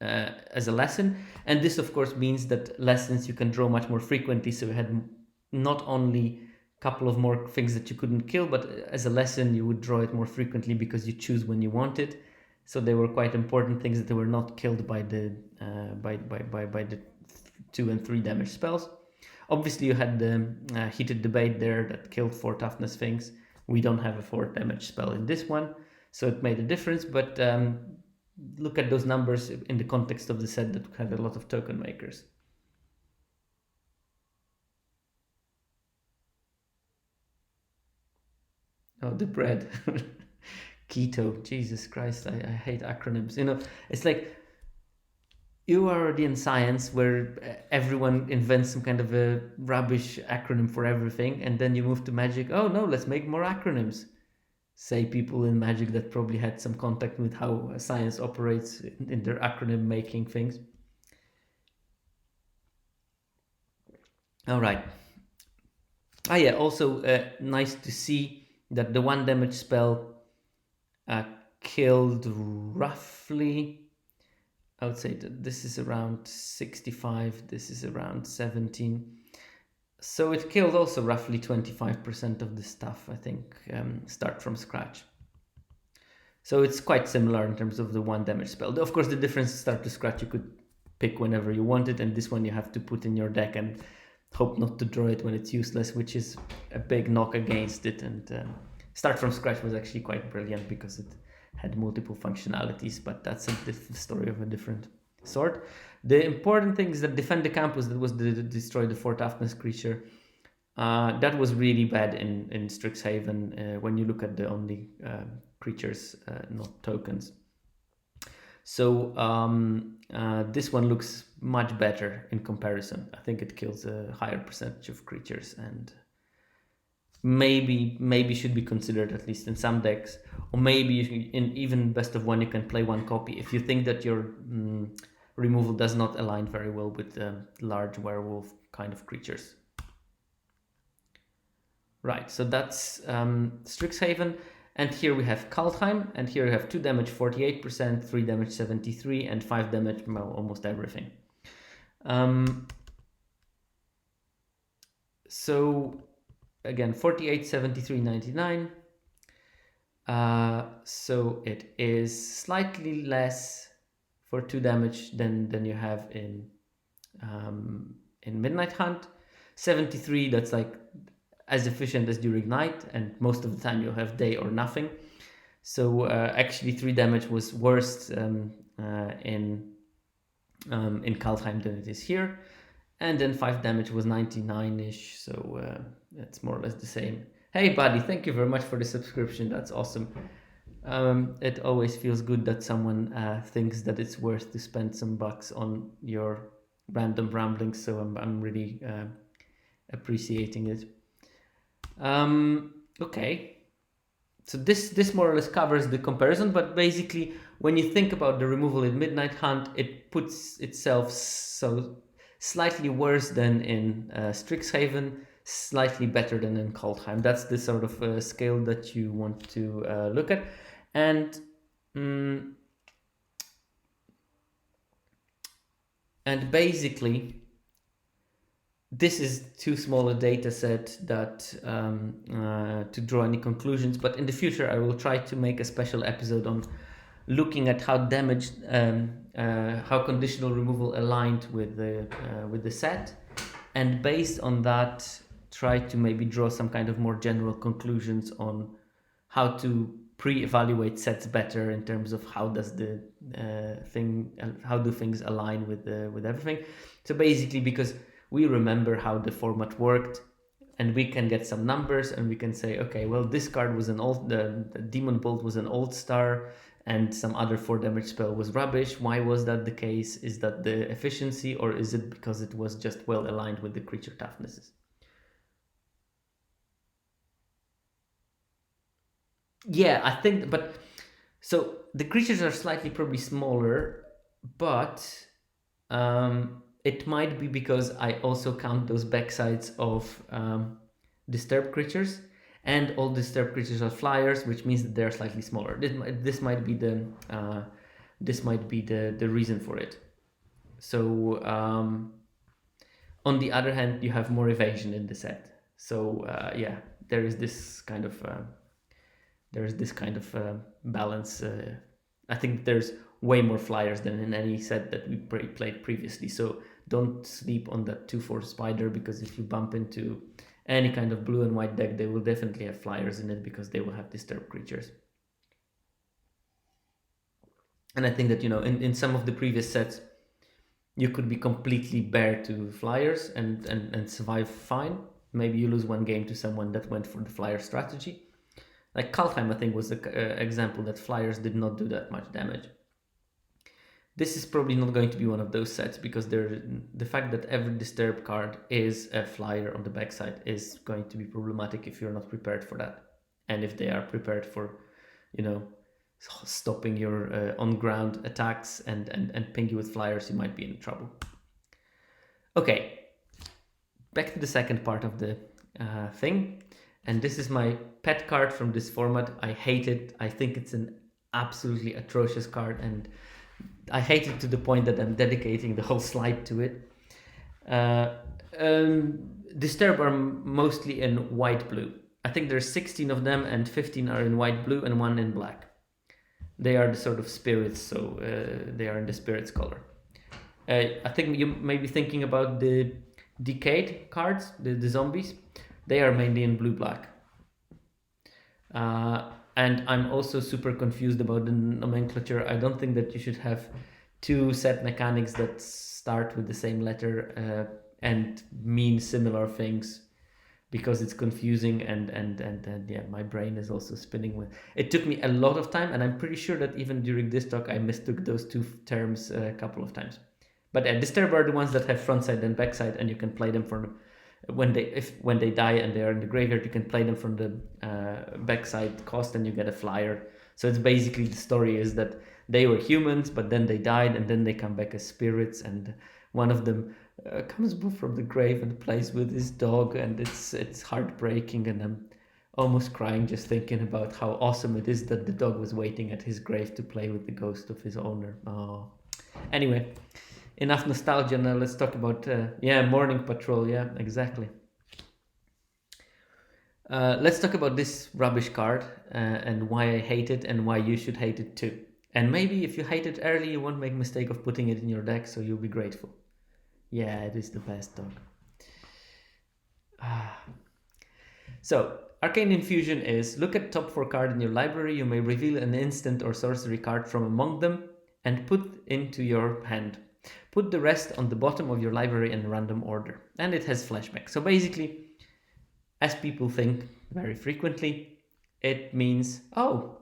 as a lesson. And this of course means that lessons you can draw much more frequently, so you had not only a couple of more things that you couldn't kill, but as a lesson you would draw it more frequently because you choose when you want it. So they were quite important things that they were not killed by the by the 2 and 3 damage spells. Obviously you had the heated debate there that killed 4 toughness things. We don't have a 4 damage spell in this one, so it made a difference, but look at those numbers in the context of the set that had a lot of token makers. Oh, the bread. Keto, Jesus Christ, I hate acronyms. You know, it's like you are already in science where everyone invents some kind of a rubbish acronym for everything, and then you move to magic. Oh no, let's make more acronyms. Say people in magic that probably had some contact with how science operates in their acronym making things. All right. Ah, yeah. Also, nice to see that the 1 damage spell killed roughly. I would say that this is around 65. This is around 17. So it killed also roughly 25% of the stuff, I think, start from scratch. So it's quite similar in terms of the 1 damage spell. Of course, the difference is start to scratch you could pick whenever you want it, and this one you have to put in your deck and hope not to draw it when it's useless, which is a big knock against it. And start from scratch was actually quite brilliant because it had multiple functionalities, but that's a story of a different sort. The important thing is that defend the campus, that was the destroy the 4 toughness creature. That was really bad in Strixhaven when you look at the only creatures, not tokens. So this one looks much better in comparison. I think it kills a higher percentage of creatures, and maybe should be considered at least in some decks, or maybe in even best of 1 you can play 1 copy if you think that your removal does not align very well with large werewolf kind of creatures. Right, so that's Strixhaven, and here we have Kaldheim, and here we have 2 damage 48%, 3 damage 73, and 5 damage, well, almost everything. So again, 48, 73, 99. So it is slightly less for 2 damage than you have in Midnight Hunt. 73, that's like as efficient as during night, and most of the time you'll have day or nothing. So actually 3 damage was worse in Kaldheim than it is here. And then 5 damage was 99-ish, so it's more or less the same. Hey buddy, thank you very much for the subscription, that's awesome. It always feels good that someone thinks that it's worth to spend some bucks on your random ramblings, so I'm really appreciating it. Okay, so this more or less covers the comparison, but basically when you think about the removal in Midnight Hunt, it puts itself so slightly worse than in Strixhaven, slightly better than in Kaldheim. That's the sort of scale that you want to look at. And basically, this is too small a data set that to draw any conclusions, but in the future I will try to make a special episode on looking at how damaged, how conditional removal aligned with the set, and based on that try to maybe draw some kind of more general conclusions on how to pre-evaluate sets better in terms of how does the how do things align with everything. So basically, because we remember how the format worked, and we can get some numbers and we can say, okay, well, this card was an old, the Demon Bolt was an old star, and some other 4 damage spell was rubbish. Why was that the case? Is that the efficiency, or is it because it was just well aligned with the creature toughnesses? Yeah, I think, but so the creatures are slightly probably smaller, but it might be because I also count those backsides of disturbed creatures, and all disturbed creatures are flyers, which means that they're slightly smaller. This might be the reason for it. So on the other hand, you have more evasion in the set. So yeah, there is this kind of balance. I think there's way more flyers than in any set that we played previously. So don't sleep on that 2/4 spider, because if you bump into any kind of blue and white deck, they will definitely have flyers in it because they will have disturbed creatures. And I think that, in some of the previous sets, you could be completely bare to flyers and survive fine. Maybe you lose one game to someone that went for the flyer strategy. Like Kaldheim, I think, was the example that flyers did not do that much damage. This is probably not going to be one of those sets, because the fact that every disturb card is a flyer on the backside is going to be problematic if you're not prepared for that. And if they are prepared for, stopping your on-ground attacks and ping you with flyers, you might be in trouble. Okay, back to the second part of the thing. And this is my pet card from this format. I hate it. I think it's an absolutely atrocious card, and I hate it to the point that I'm dedicating the whole slide to it. Disturb are mostly in white-blue. I think there's 16 of them, and 15 are in white-blue and 1 in black. They are the sort of spirits, so they are in the spirits color. I think you may be thinking about the Decayed cards, the zombies. They are mainly in blue-black. And I'm also super confused about the nomenclature. I don't think that you should have 2 set mechanics that start with the same letter and mean similar things, because it's confusing, and yeah, my brain is also spinning with. It took me a lot of time, and I'm pretty sure that even during this talk I mistook those 2 terms a couple of times. But Disturb are the ones that have front side and back side, and you can play them for when they die and they are in the graveyard. You can play them from the backside cost, and you get a flyer. So it's basically, the story is that they were humans, but then they died, and then they come back as spirits, and one of them comes from the grave and plays with his dog, and it's heartbreaking, and I'm almost crying just thinking about how awesome it is that the dog was waiting at his grave to play with the ghost of his owner. Oh, anyway. Enough nostalgia. Now let's talk about Morning Patrol. Yeah, exactly. Let's talk about this rubbish card and why I hate it, and why you should hate it too. And maybe if you hate it early, you won't make a mistake of putting it in your deck, so you'll be grateful. Yeah, it is the best dog. So, Arcane Infusion is: look at top 4 card in your library. You may reveal an instant or sorcery card from among them and put into your hand. Put the rest on the bottom of your library in random order. And it has flashback. So basically, as people think very frequently, it means,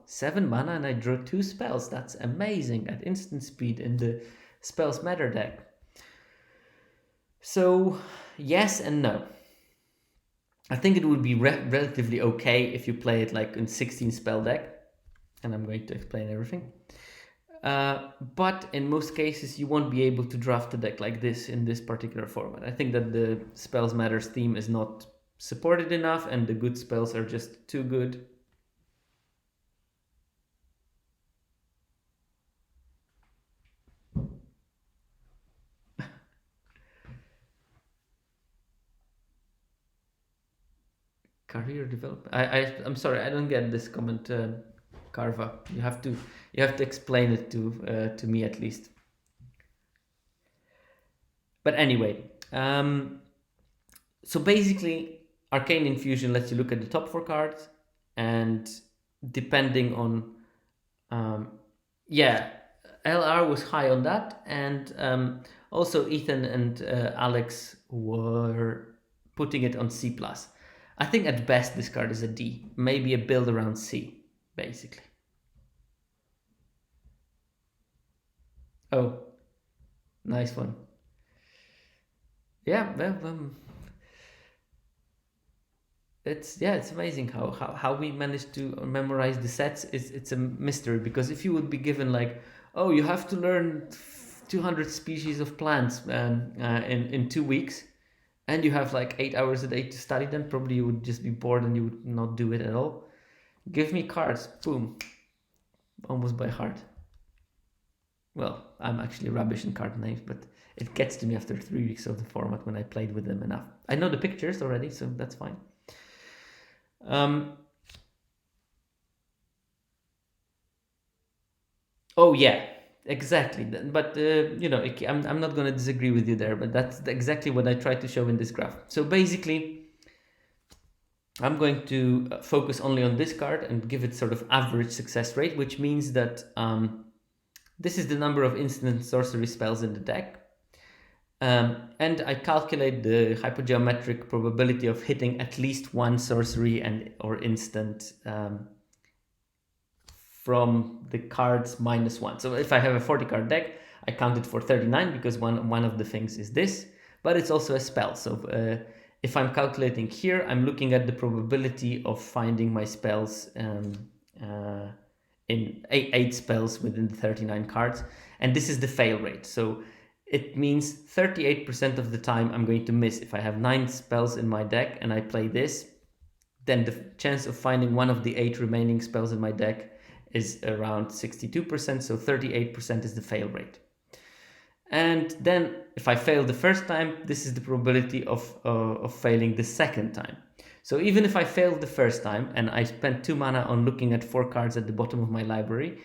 7 mana and I drew 2 spells. That's amazing, at instant speed in the Spells Matter deck. So yes and no. I think it would be relatively okay if you play it like in 16 spell deck. And I'm going to explain everything. But in most cases, you won't be able to draft a deck like this in this particular format. I think that the Spells Matters theme is not supported enough, and the good spells are just too good. Career development. I'm sorry, I don't get this comment, Carva. You have to explain it to me at least. But anyway, so basically, Arcane Infusion lets you look at the top 4 cards, and depending on, yeah, LR was high on that, and also Ethan and Alex were putting it on C+. I think at best this card is a D, maybe a build around C, basically. Oh, nice one. Yeah, well, it's amazing how we managed to memorize the sets. It's a mystery, because if you would be given like, oh, you have to learn 200 species of plants in 2 weeks, and you have like 8 hours a day to study them, probably you would just be bored and you would not do it at all. Give me cards, boom, almost by heart. Well, I'm actually rubbish in card names, but it gets to me after 3 weeks of the format when I played with them enough. I know the pictures already, so that's fine. Oh yeah, exactly. But I'm not going to disagree with you there. But that's exactly what I tried to show in this graph. So basically, I'm going to focus only on this card and give it sort of average success rate, which means that this is the number of instant sorcery spells in the deck. And I calculate the hypogeometric probability of hitting at least one sorcery or instant from the cards -1. So if I have a 40 card deck, I count it for 39 because one of the things is this, but it's also a spell. So if I'm calculating here, I'm looking at the probability of finding my spells in 8 spells within the 39 cards, and this is the fail rate. So it means 38% of the time I'm going to miss. If I have 9 spells in my deck and I play this, then the chance of finding one of the 8 remaining spells in my deck is around 62%, so 38% is the fail rate. And then if I fail the first time, this is the probability of failing the second time. So even if I failed the first time and I spent 2 mana on looking at 4 cards at the bottom of my library,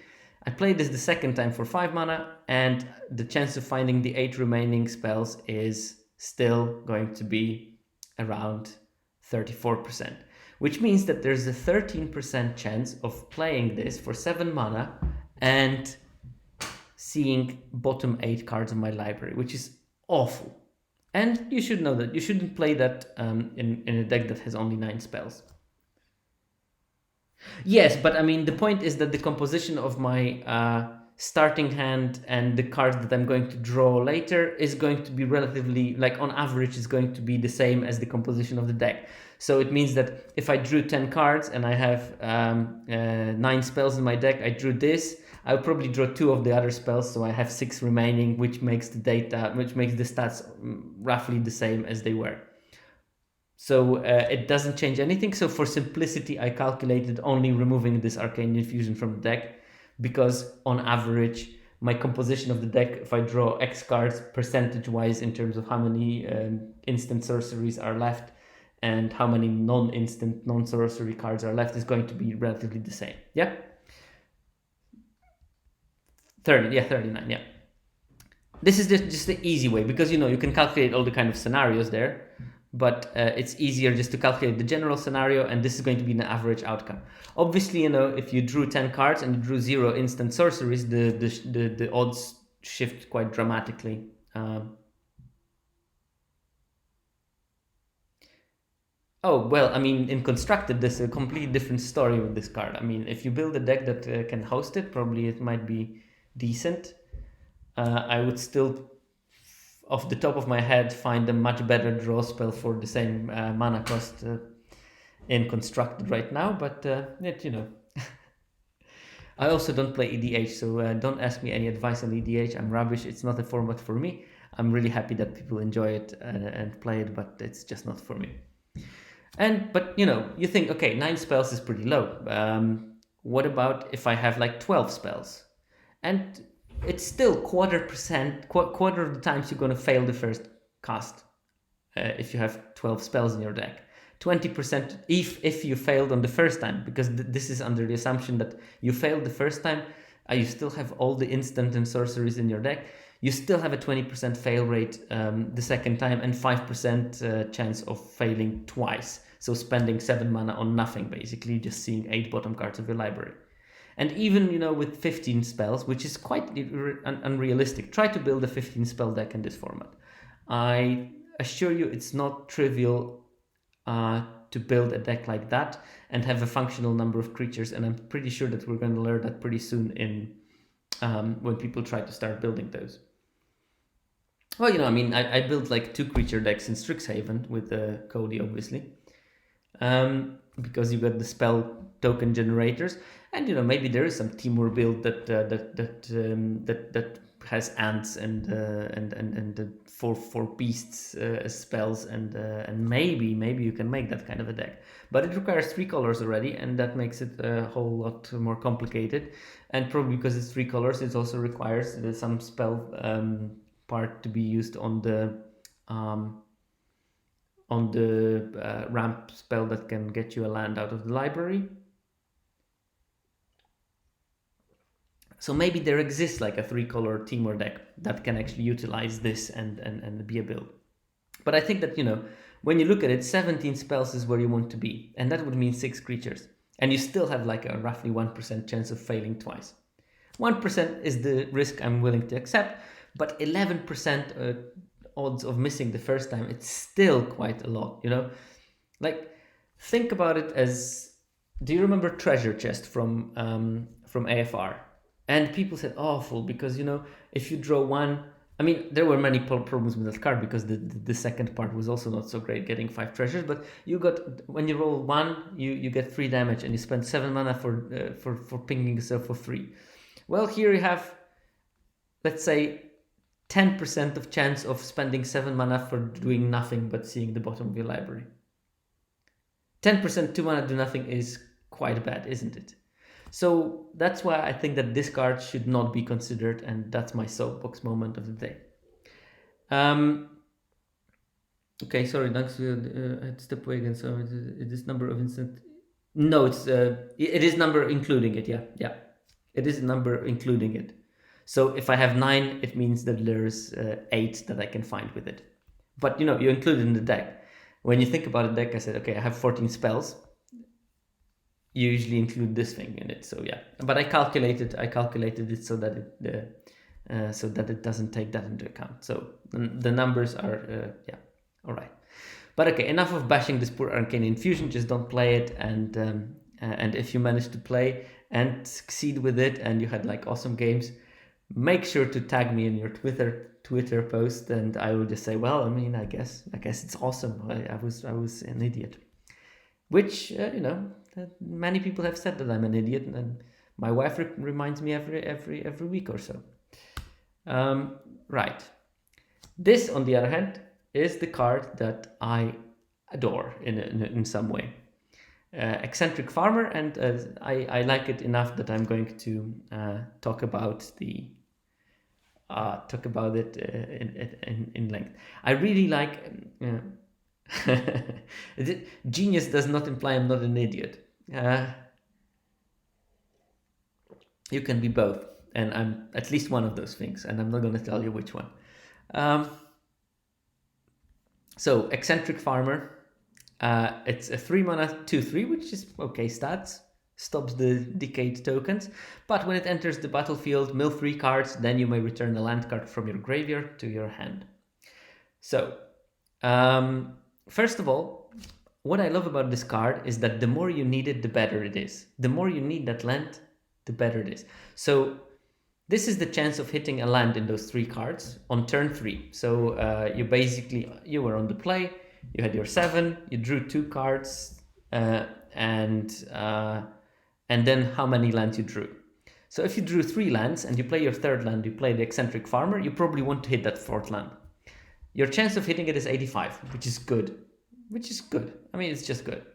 I play this the second time for 5 mana, and the chance of finding the 8 remaining spells is still going to be around 34%, which means that there's a 13% chance of playing this for 7 mana and seeing bottom 8 cards in my library, which is awful. And you should know that you shouldn't play that in a deck that has only 9 spells. Yes, but I mean, the point is that the composition of my starting hand and the cards that I'm going to draw later is going to be relatively, like on average, is going to be the same as the composition of the deck. So it means that if I drew 10 cards and I have 9 spells in my deck, I drew this, I'll probably draw 2 of the other spells, so I have 6 remaining, which makes the stats roughly the same as they were. So it doesn't change anything. So for simplicity, I calculated only removing this Arcane Infusion from the deck, because on average, my composition of the deck, if I draw X cards percentage-wise in terms of how many instant sorceries are left and how many non-instant, non-sorcery cards are left, is going to be relatively the same. Yeah? 39, yeah. This is just the easy way, because you can calculate all the kind of scenarios there, but it's easier just to calculate the general scenario, and this is going to be an average outcome. Obviously, if you drew 10 cards and you drew 0 instant sorceries, the odds shift quite dramatically. Oh, well, I mean, in Constructed, there's a completely different story with this card. I mean, if you build a deck that can host it, probably it might be decent. I would still, off the top of my head, find a much better draw spell for the same mana cost in Constructed right now, but I also don't play EDH, so don't ask me any advice on EDH. I'm rubbish. It's not a format for me. I'm really happy that people enjoy it and play it, but it's just not for me. But you think, okay, 9 spells is pretty low. What about if I have like 12 spells? And it's still quarter of the times you're going to fail the first cast if you have 12 spells in your deck. 20% if you failed on the first time, because this is under the assumption that you failed the first time, you still have all the instant and sorceries in your deck. You still have a 20% fail rate the second time, and 5% chance of failing twice. So spending 7 mana on nothing, basically just seeing 8 bottom cards of your library. And even with 15 spells, which is quite unrealistic, try to build a 15 spell deck in this format. I assure you it's not trivial to build a deck like that and have a functional number of creatures, and I'm pretty sure that we're going to learn that pretty soon in when people try to start building those. Well, I built like 2 creature decks in Strixhaven with Cody, obviously, because you got the spell token generators, and maybe there is some Timur build that has ants and four beasts as spells, and maybe you can make that kind of a deck, but it requires 3 colors already, and that makes it a whole lot more complicated. And probably because it's 3 colors, it also requires some spell part to be used on the ramp spell that can get you a land out of the library. So maybe there exists like a 3-color Timur deck that can actually utilize this and be a build. But I think that, when you look at it, 17 spells is where you want to be. And that would mean 6 creatures. And you still have like a roughly 1% chance of failing twice. 1% is the risk I'm willing to accept, but 11% odds of missing the first time, it's still quite a lot, Like, think about it as, do you remember Treasure Chest from AFR? And people said awful because, if you draw 1, there were many problems with that card because the second part was also not so great, getting 5 treasures. But when you roll 1, you get 3 damage, and you spend 7 mana for pinging yourself for free. Well, here you have, let's say, 10% of chance of spending 7 mana for doing nothing but seeing the bottom of your library. 10% 2 mana do nothing is quite bad, isn't it? So that's why I think that this card should not be considered, and that's my soapbox moment of the day. Okay, sorry, thanks. I had to step away again. So is this number of instant? No, it is number including it. Yeah, it is a number including it. So if I have 9, it means that there's 8 that I can find with it. But you include it in the deck. When you think about a deck, I said, okay, I have 14 spells. You usually include this thing in it, so yeah. But I calculated it so that it doesn't take that into account. So the numbers are all right. But okay, enough of bashing this poor Arcane Infusion. Just don't play it, and if you manage to play and succeed with it, and you had like awesome games, make sure to tag me in your Twitter post, and I will just say, well, I guess it's awesome. I was an idiot, which many people have said that I'm an idiot, and my wife reminds me every week or so. Right. This, on the other hand, is the card that I adore in some way. Eccentric Farmer, and I like it enough that I'm going to talk about it in length. I really like. Genius does not imply I'm not an idiot. You can be both, and I'm at least one of those things, and I'm not going to tell you which one. So Eccentric Farmer, it's a 3 mana 2/3, which is okay stats, stops the decayed tokens, but when it enters the battlefield, mill 3 cards, then you may return a land card from your graveyard to your hand. So first of all, what I love about this card is that the more you need it, the better it is. The more you need that land, the better it is. So this is the chance of hitting a land in those 3 cards on turn 3. So you were on the play, you had your 7, you drew 2 cards, and then how many lands you drew. So if you drew 3 lands and you play your 3rd land, you play the Eccentric Farmer, you probably want to hit that 4th land. Your chance of hitting it is 85, which is good. I mean, it's just good.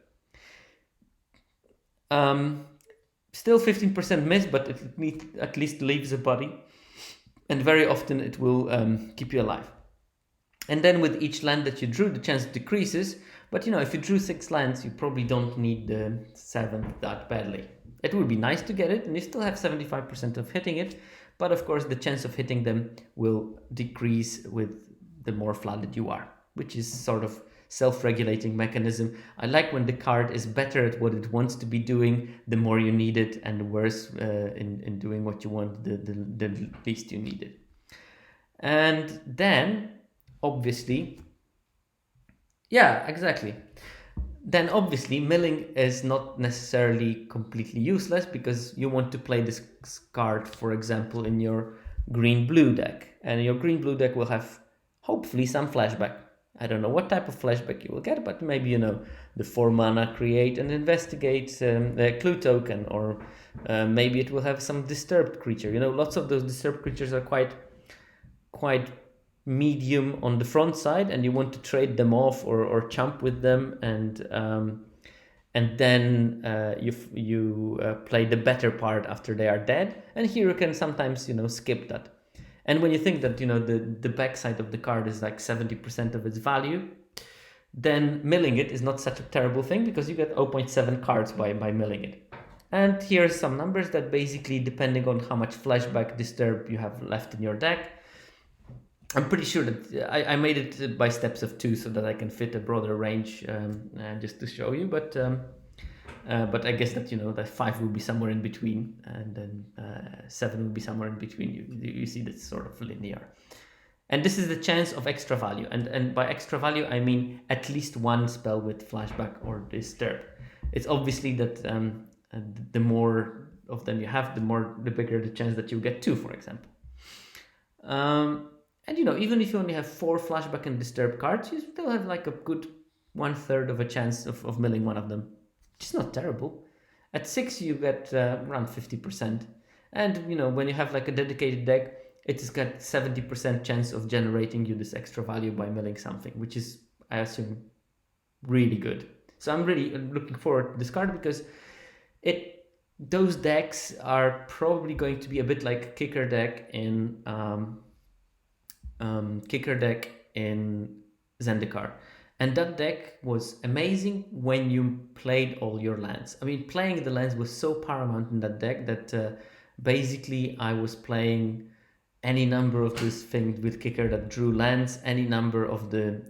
Still 15% miss, but it at least leaves a body. And very often it will keep you alive. And then with each land that you drew, the chance decreases. But if you drew 6 lands, you probably don't need the 7th that badly. It would be nice to get it, and you still have 75% of hitting it. But of course, the chance of hitting them will decrease with the more flooded you are, which is sort of self-regulating mechanism. I like when the card is better at what it wants to be doing, the more you need it, and worse in doing what you want, the least you need it. And then, obviously, yeah, exactly. Then obviously milling is not necessarily completely useless because you want to play this card, for example, in your green-blue deck. And your green-blue deck will have hopefully some flashback. I don't know what type of flashback you will get, but maybe, the 4 mana create and investigate the clue token, or maybe it will have some disturbed creature. Lots of those disturbed creatures are quite medium on the front side, and you want to trade them off or chump with them, and then you play the better part after they are dead. And here you can sometimes skip that. And when you think that the backside of the card is like 70% of its value, then milling it is not such a terrible thing, because you get 0.7 cards by milling it. And here's some numbers that basically, depending on how much flashback disturb you have left in your deck, I'm pretty sure that I made it by steps of 2 so that I can fit a broader range, just to show you. But I guess that that 5 will be somewhere in between, and then 7 will be somewhere in between. You see that's sort of linear. And this is the chance of extra value. And by extra value, I mean at least 1 spell with flashback or disturb. It's obviously that the more of them you have, the bigger the chance that you get 2, for example. And even if you only have 4 flashback and disturb cards, you still have like a good 1/3 of a chance of milling one of them, which is not terrible. At 6, you get around 50%. And when you have like a dedicated deck, it has got 70% chance of generating you this extra value by milling something, which is, I assume, really good. So I'm really looking forward to this card, because those decks are probably going to be a bit like Kicker deck in Zendikar. And that deck was amazing when you played all your lands. I mean, playing the lands was so paramount in that deck that basically I was playing any number of this thing with Kicker that drew lands, any number of the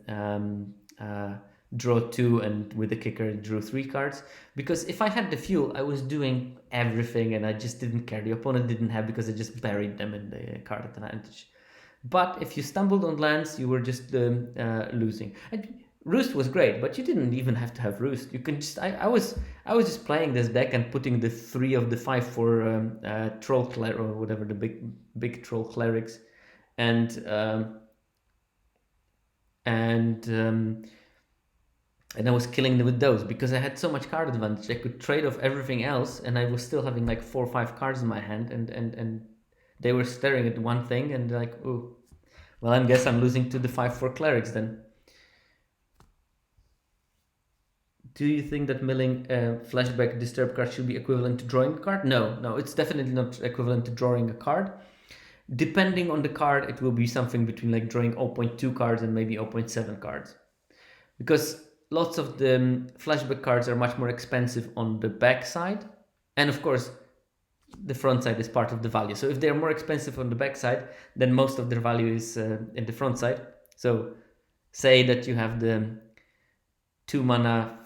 draw 2, and with the Kicker drew 3 cards. Because if I had the fuel, I was doing everything, and I just didn't care. The opponent didn't have, because I just buried them in the card advantage. But if you stumbled on lands, you were just losing. And Roost was great, but you didn't even have to have Roost. You can just I was just playing this deck and putting the 3 of the 5 for Troll Cleric, or whatever, the big Troll Clerics, and I was killing them with those, because I had so much card advantage. I could trade off everything else, and I was still having like 4 or 5 cards in my hand, and they were staring at one thing, and like, oh, well, I guess I'm losing to the 5/4 clerics then. Do you think that milling flashback disturb card should be equivalent to drawing a card? No, it's definitely not equivalent to drawing a card. Depending on the card, it will be something between like drawing 0.2 cards and maybe 0.7 cards. Because lots of the flashback cards are much more expensive on the back side. And of course, the front side is part of the value. So if they're more expensive on the back side, then most of their value is in the front side. So say that you have the 2 mana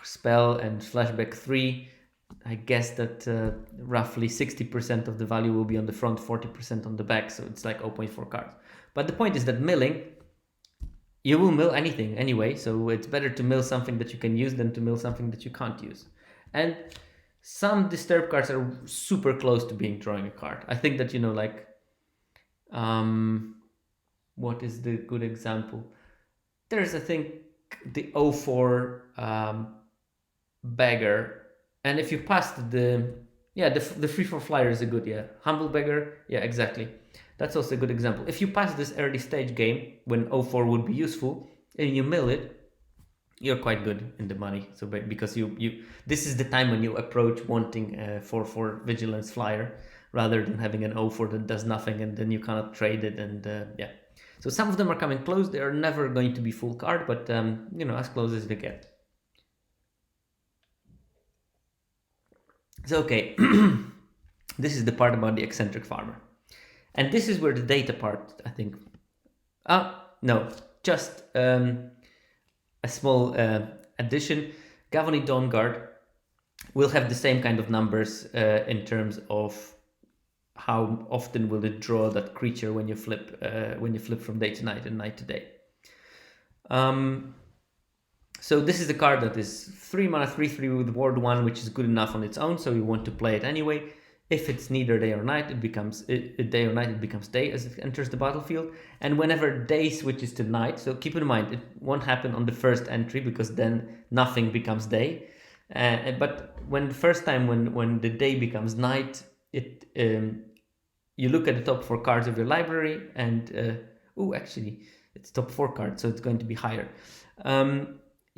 spell and flashback 3, I guess that roughly 60% of the value will be on the front, 40% on the back. So it's like 0.4 cards. But the point is that milling, you will mill anything anyway. So it's better to mill something that you can use than to mill something that you can't use. And some disturb cards are super close to being drawing a card. I think that, what is the good example? There's, I think, the 0/4 Beggar. And if you passed the Yeah, the free for flyer is a good, yeah. Humble beggar, yeah, exactly. That's also a good example. If you pass this early stage game when 04 would be useful and you mill it, you're quite good in the money. So because you this is the time when you approach wanting for vigilance flyer rather than having an 04 that does nothing and then you cannot trade it and yeah. So some of them are coming close. They are never going to be full card, but you know, as close as they get. So okay, this is the part about the eccentric farmer, and this is where the data part, I think. No, just a small addition. Gavony Dawnguard will have the same kind of numbers in terms of how often will it draw that creature when you flip from day to night and night to day. So this is a card that is 3 mana 3/3 with ward 1, which is good enough on its own, so you want to play it anyway. If it's neither day or night, it becomes day or night, it becomes day as it enters the battlefield. And whenever day switches to night, so keep in mind, it won't happen on the first entry because then nothing becomes day. But when the first time when the day becomes night, it you look at the top 4 cards of your library and actually it's top 4 cards, so it's going to be higher.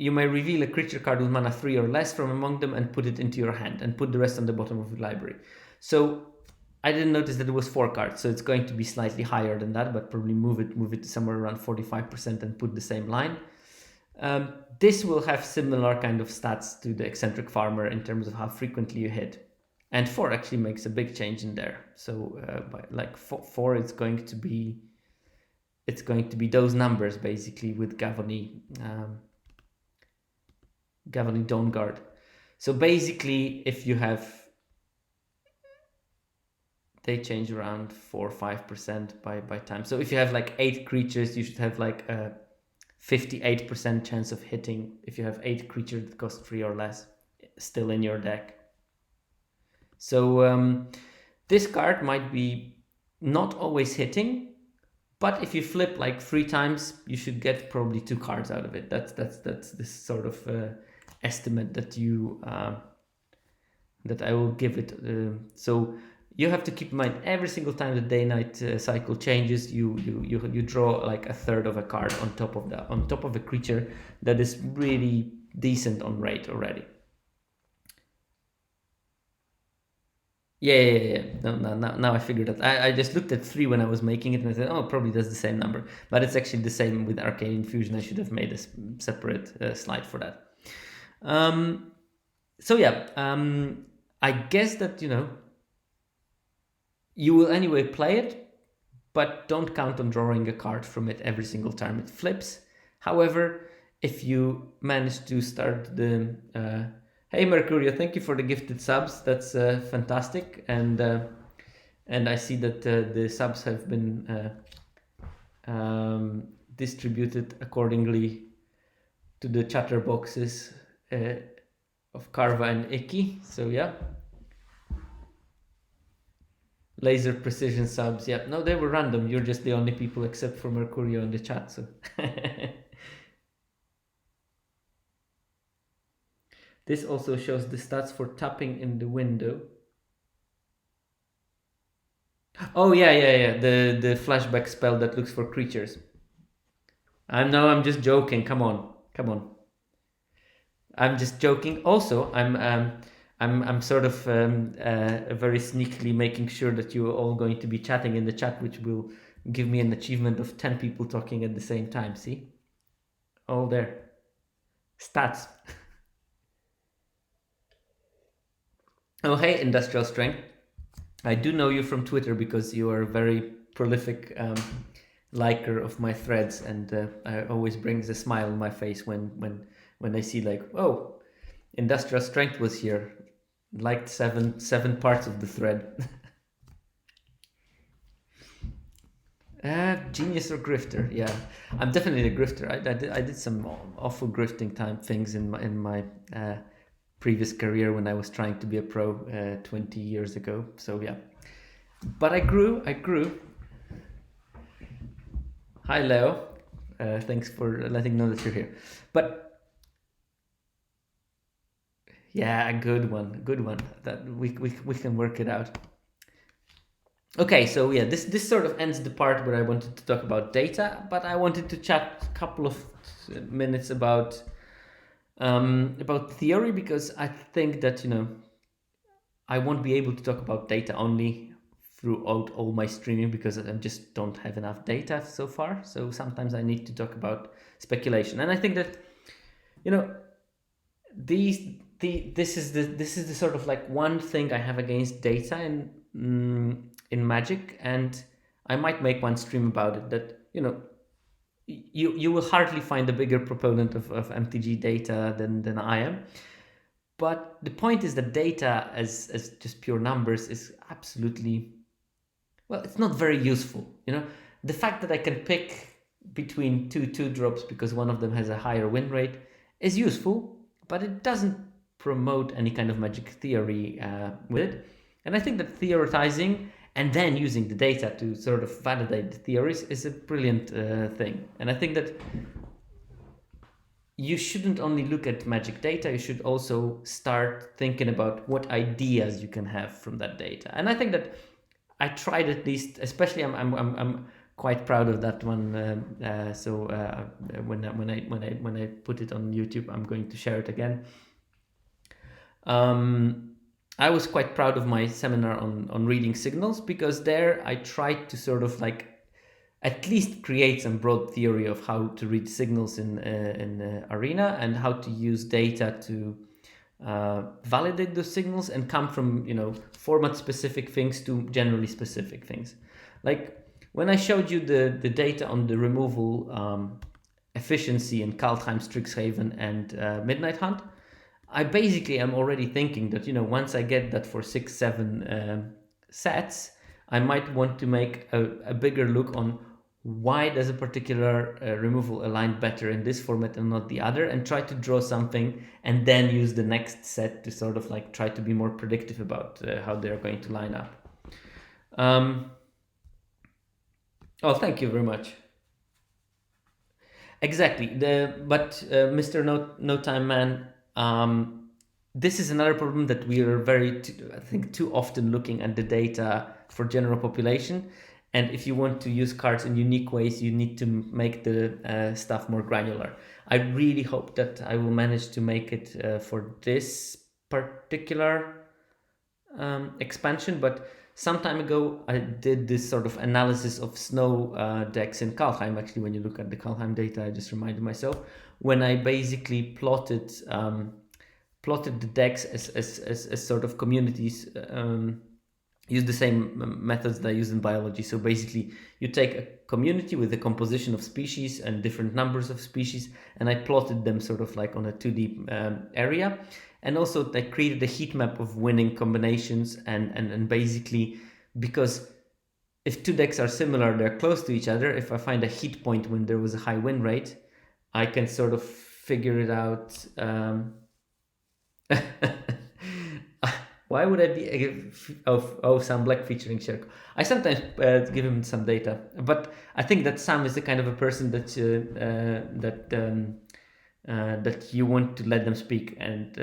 You may reveal a creature card with mana 3 or less from among them and put it into your hand and put the rest on the bottom of your library. So I didn't notice that it was 4 cards, so it's going to be slightly higher than that, but probably move it to somewhere around 45% and put the same line. This will have similar kind of stats to the Eccentric Farmer in terms of how frequently you hit. And 4 actually makes a big change in there. So by like 4 it's going to be those numbers basically with Gavony Dawnguard. So basically, if you have, they change around 4 or 5% by time. So if you have like 8 creatures, you should have like a 58% chance of hitting if you have 8 creatures that cost 3 or less still in your deck. So this card might be not always hitting, but if you flip like 3 times, you should get probably 2 cards out of it. That's this sort of estimate that that I will give it. So you have to keep in mind every single time the day-night cycle changes, you draw like a third of a card on top of a creature that is really decent on rate already. Yeah. Now I figured that. I just looked at 3 when I was making it and I said, oh, probably that's the same number. But it's actually the same with Arcane Infusion. I should have made a separate slide for that. So yeah, I guess that, you will anyway play it, but don't count on drawing a card from it every single time it flips. However, if you manage to start the... hey Mercurio, thank you for the gifted subs. That's fantastic. And I see that the subs have been distributed accordingly to the chatter boxes of Carva and Icky. So yeah. Laser precision subs. Yeah, no, they were random. You're just the only people except for Mercurio in the chat. So this also shows the stats for tapping in the window. Oh yeah. The flashback spell that looks for creatures. I'm just joking. Come on. I'm just joking. Also, I'm sort of very sneakily making sure that you're all going to be chatting in the chat, which will give me an achievement of 10 people talking at the same time. See? All there. Stats. Oh, hey, Industrial Strength. I do know you from Twitter because you are a very prolific liker of my threads, and it always brings a smile on my face when I see like, oh, Industrial Strength was here, liked seven parts of the thread. Genius or grifter? Yeah, I'm definitely a grifter. I did some awful grifting time things in my previous career when I was trying to be a pro 20 years ago. So yeah, but I grew. Hi Leo, thanks for letting know that you're here. But Yeah, good one. That we can work it out. Okay, so yeah, this sort of ends the part where I wanted to talk about data, but I wanted to chat a couple of minutes about theory, because I think that, I won't be able to talk about data only throughout all my streaming, because I just don't have enough data so far. So sometimes I need to talk about speculation, and I think that, you know this is the sort of like one thing I have against data in Magic, and I might make one stream about it. That, you will hardly find a bigger proponent of MTG data than I am. But the point is that data as just pure numbers is absolutely, well, it's not very useful. The fact that I can pick between two drops because one of them has a higher win rate is useful, but it doesn't promote any kind of magic theory with it. And I think that theoretizing and then using the data to sort of validate the theories is a brilliant thing. And I think that you shouldn't only look at magic data, you should also start thinking about what ideas you can have from that data. And I think that I tried, at least, especially I'm quite proud of that one. When I put it on YouTube, I'm going to share it again. I was quite proud of my seminar on reading signals, because there I tried to sort of like at least create some broad theory of how to read signals in Arena, and how to use data to validate those signals and come from format specific things to generally specific things. Like when I showed you the data on the removal efficiency in Kaldheim, Strixhaven, and Midnight Hunt, I basically am already thinking that once I get that for 6-7 sets, I might want to make a bigger look on why does a particular removal align better in this format and not the other, and try to draw something and then use the next set to sort of like try to be more predictive about how they're going to line up. Oh, thank you very much. Exactly. Mr. No Time Man, this is another problem, that we are I think too often looking at the data for general population. And if you want to use cards in unique ways, you need to make the stuff more granular. I really hope that I will manage to make it for this particular expansion. But some time ago, I did this sort of analysis of snow decks in Kaldheim. Actually, when you look at the Kaldheim data, I just reminded myself, when I basically plotted the decks as sort of communities. Use the same methods that I use in biology. So basically, you take a community with a composition of species and different numbers of species, and I plotted them sort of like on a 2D area. And also, I created a heat map of winning combinations, and basically, because if two decks are similar, they're close to each other. If I find a heat point when there was a high win rate, I can sort of figure it out. Why would I be Sam Black featuring Sherko? I sometimes give him some data, but I think that Sam is the kind of a person that that you want to let them speak, and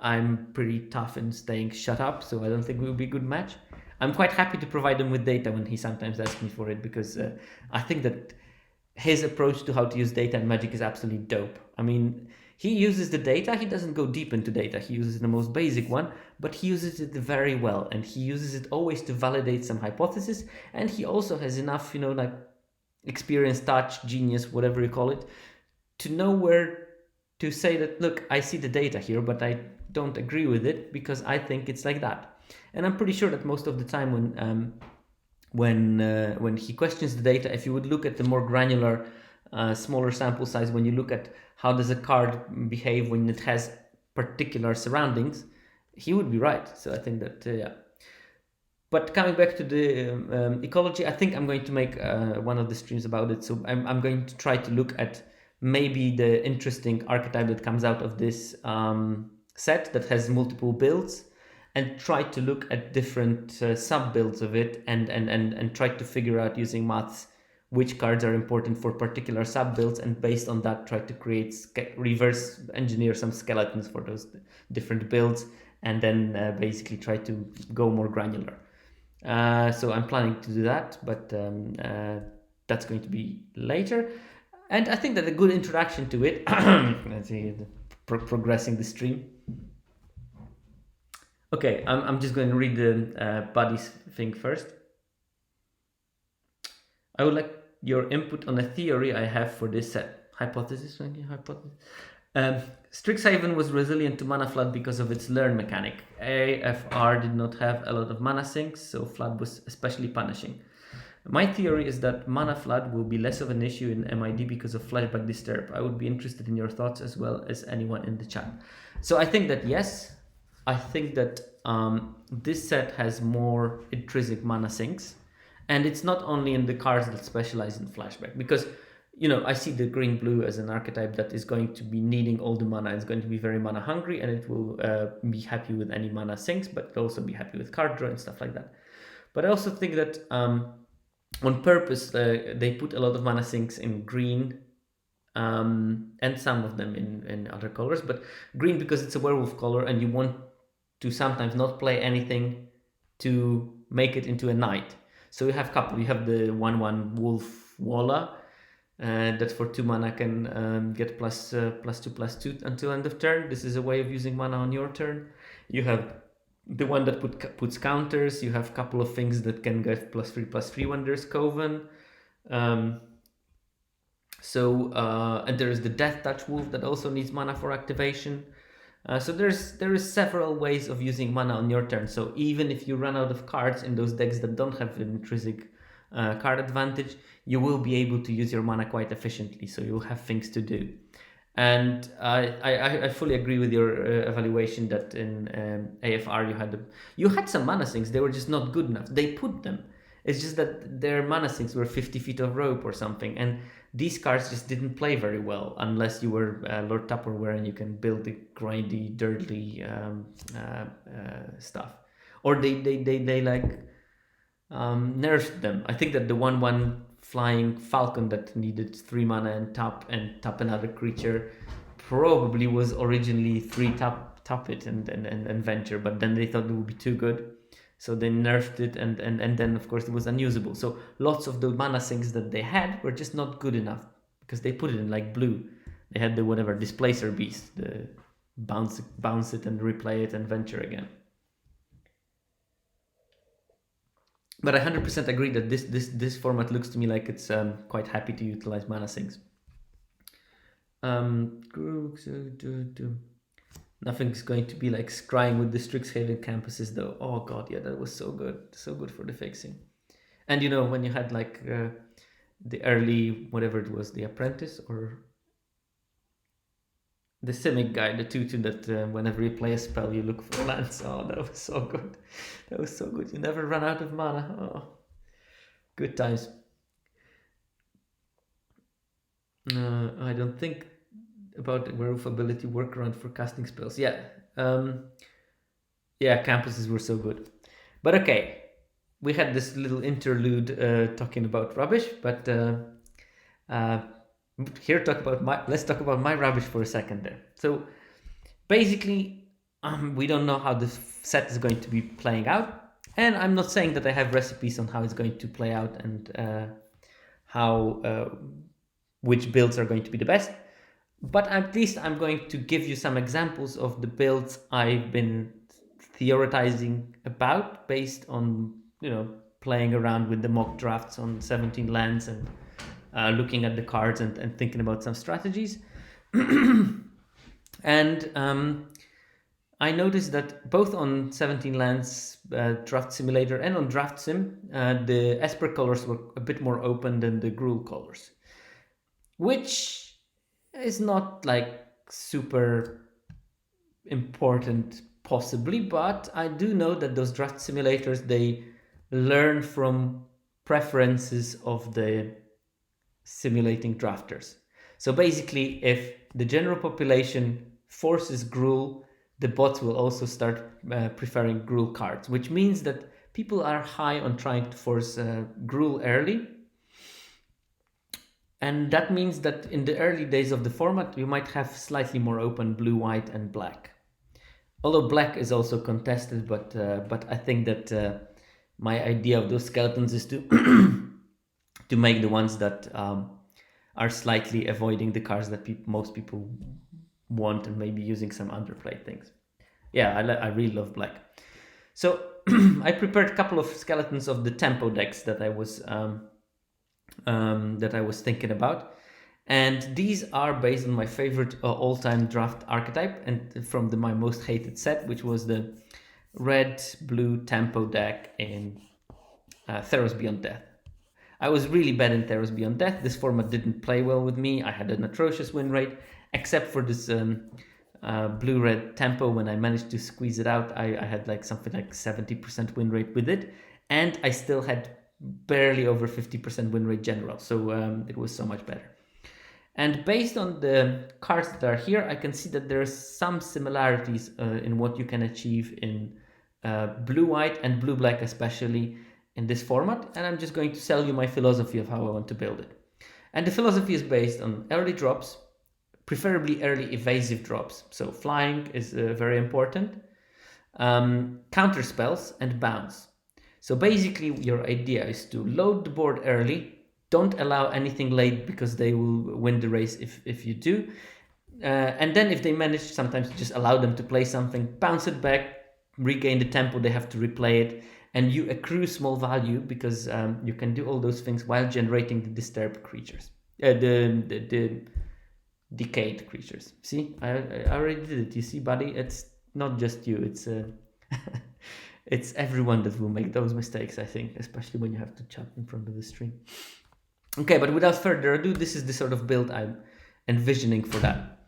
I'm pretty tough in staying shut up, so I don't think we will be a good match. I'm quite happy to provide him with data when he sometimes asks me for it, because I think that his approach to how to use data in Magic is absolutely dope. I mean, he uses the data, he doesn't go deep into data, he uses the most basic one, but he uses it very well, and he uses it always to validate some hypothesis, and he also has enough, like experience, touch, genius, whatever you call it, to know where to say that, look, I see the data here, but I don't agree with it because I think it's like that. And I'm pretty sure that most of the time when he questions the data, if you would look at the more granular, smaller sample size, when you look at how does a card behave when it has particular surroundings, he would be right. So I think that, yeah. But coming back to the ecology, I think I'm going to make one of the streams about it. So I'm going to try to look at maybe the interesting archetype that comes out of this set that has multiple builds, and try to look at different sub builds of it, and try to figure out using maths which cards are important for particular sub builds, and based on that try to create reverse engineer some skeletons for those different builds, and then basically try to go more granular. So I'm planning to do that, but that's going to be later. And I think that a good introduction to it, let's see, progressing the stream. Okay, I'm just going to read the buddies thing first. I would like your input on a theory I have for this set. Hypothesis. Strixhaven was resilient to mana flood because of its learn mechanic. AFR did not have a lot of mana sinks, so flood was especially punishing. My theory is that mana flood will be less of an issue in MID because of flashback disturb. I would be interested in your thoughts as well as anyone in the chat. So I think that yes, I think that this set has more intrinsic mana sinks, and it's not only in the cards that specialize in flashback, because I see the green blue as an archetype that is going to be needing all the mana. It's going to be very mana hungry, and it will be happy with any mana sinks, but it'll also be happy with card draw and stuff like that. But I also think that on purpose they put a lot of mana sinks in green, and some of them in other colors, but green because it's a werewolf color and you want to sometimes not play anything to make it into a knight. So you have the 1/1 wolf Walla, that for 2 mana can get +2/+2 until end of turn. This is a way of using mana on your turn. You have the one that puts counters. You have a couple of things that can get +3/+3 when there's Coven. And there is the Death Touch Wolf that also needs mana for activation. So there is several ways of using mana on your turn. So even if you run out of cards in those decks that don't have an intrinsic card advantage, you will be able to use your mana quite efficiently. So you'll have things to do. And I fully agree with your evaluation that in AFR you had some mana sinks. They were just not good enough. They put them. It's just that their mana sinks were 50 feet of rope or something, and these cards just didn't play very well unless you were Lord Tupperware and you can build the grindy, dirty stuff, or they nerfed them. I think that the 1/1 flying falcon that needed 3 mana and tap another creature probably was originally 3 tap it and venture, but then they thought it would be too good, so they nerfed it, and then of course it was unusable. So lots of the mana sinks that they had were just not good enough because they put it in like blue. They had the whatever Displacer Beast, the bounce it and replay it and venture again. But I 100% agree that this format looks to me like it's quite happy to utilize mana sinks. Nothing's going to be like scrying with the Strixhaven campuses though. Oh god, yeah, that was so good for the fixing. And when you had like the early whatever it was, the Apprentice or the Simic guy, the 2/2 that whenever you play a spell you look for lands. Oh, that was so good. That was so good. You never run out of mana. Oh, good times. I don't think about the werewolf ability workaround for casting spells. Yeah, campuses were so good. But okay, we had this little interlude talking about rubbish, but let's talk about my rubbish for a second there. So basically, we don't know how this set is going to be playing out, and I'm not saying that I have recipes on how it's going to play out and which builds are going to be the best, but at least I'm going to give you some examples of the builds I've been theorizing about based on playing around with the mock drafts on 17 lands and looking at the cards and thinking about some strategies. And I noticed that both on 17 lands draft simulator and on draft sim, the Esper colors were a bit more open than the Gruul colors, which is not like super important possibly, but I do know that those draft simulators, they learn from preferences of the simulating drafters. So basically, if the general population forces Gruul, the bots will also start preferring Gruul cards, which means that people are high on trying to force Gruul early. And that means that in the early days of the format, you might have slightly more open blue, white, and black. Although black is also contested, but I think that my idea of those skeletons is to to make the ones that are slightly avoiding the cards that most people want, and maybe using some underplayed things. Yeah, I really love black. So I prepared a couple of skeletons of the tempo decks that I was thinking about, and these are based on my favorite all-time draft archetype, and from my most hated set, which was the red-blue tempo deck in Theros Beyond Death. I was really bad in Theros Beyond Death. This format didn't play well with me. I had an atrocious win rate, except for this blue-red tempo. When I managed to squeeze it out, I had like something like 70% win rate with it, and I still had barely over 50% win rate general. So it was so much better. And based on the cards that are here, I can see that there are some similarities in what you can achieve in blue-white and blue-black, especially in this format. And I'm just going to sell you my philosophy of how I want to build it. And the philosophy is based on early drops, preferably early evasive drops. So flying is very important. Counter spells and bounce. So basically your idea is to load the board early. Don't allow anything late because they will win the race if you do. And then if they manage, sometimes just allow them to play something, bounce it back, regain the tempo, they have to replay it. And you accrue small value because you can do all those things while generating the disturbed creatures. The decayed creatures. See, I already did it. You see, buddy, it's not just you. It's it's everyone that will make those mistakes, I think, especially when you have to chat in front of the stream. Okay, but without further ado, this is the sort of build I'm envisioning for that.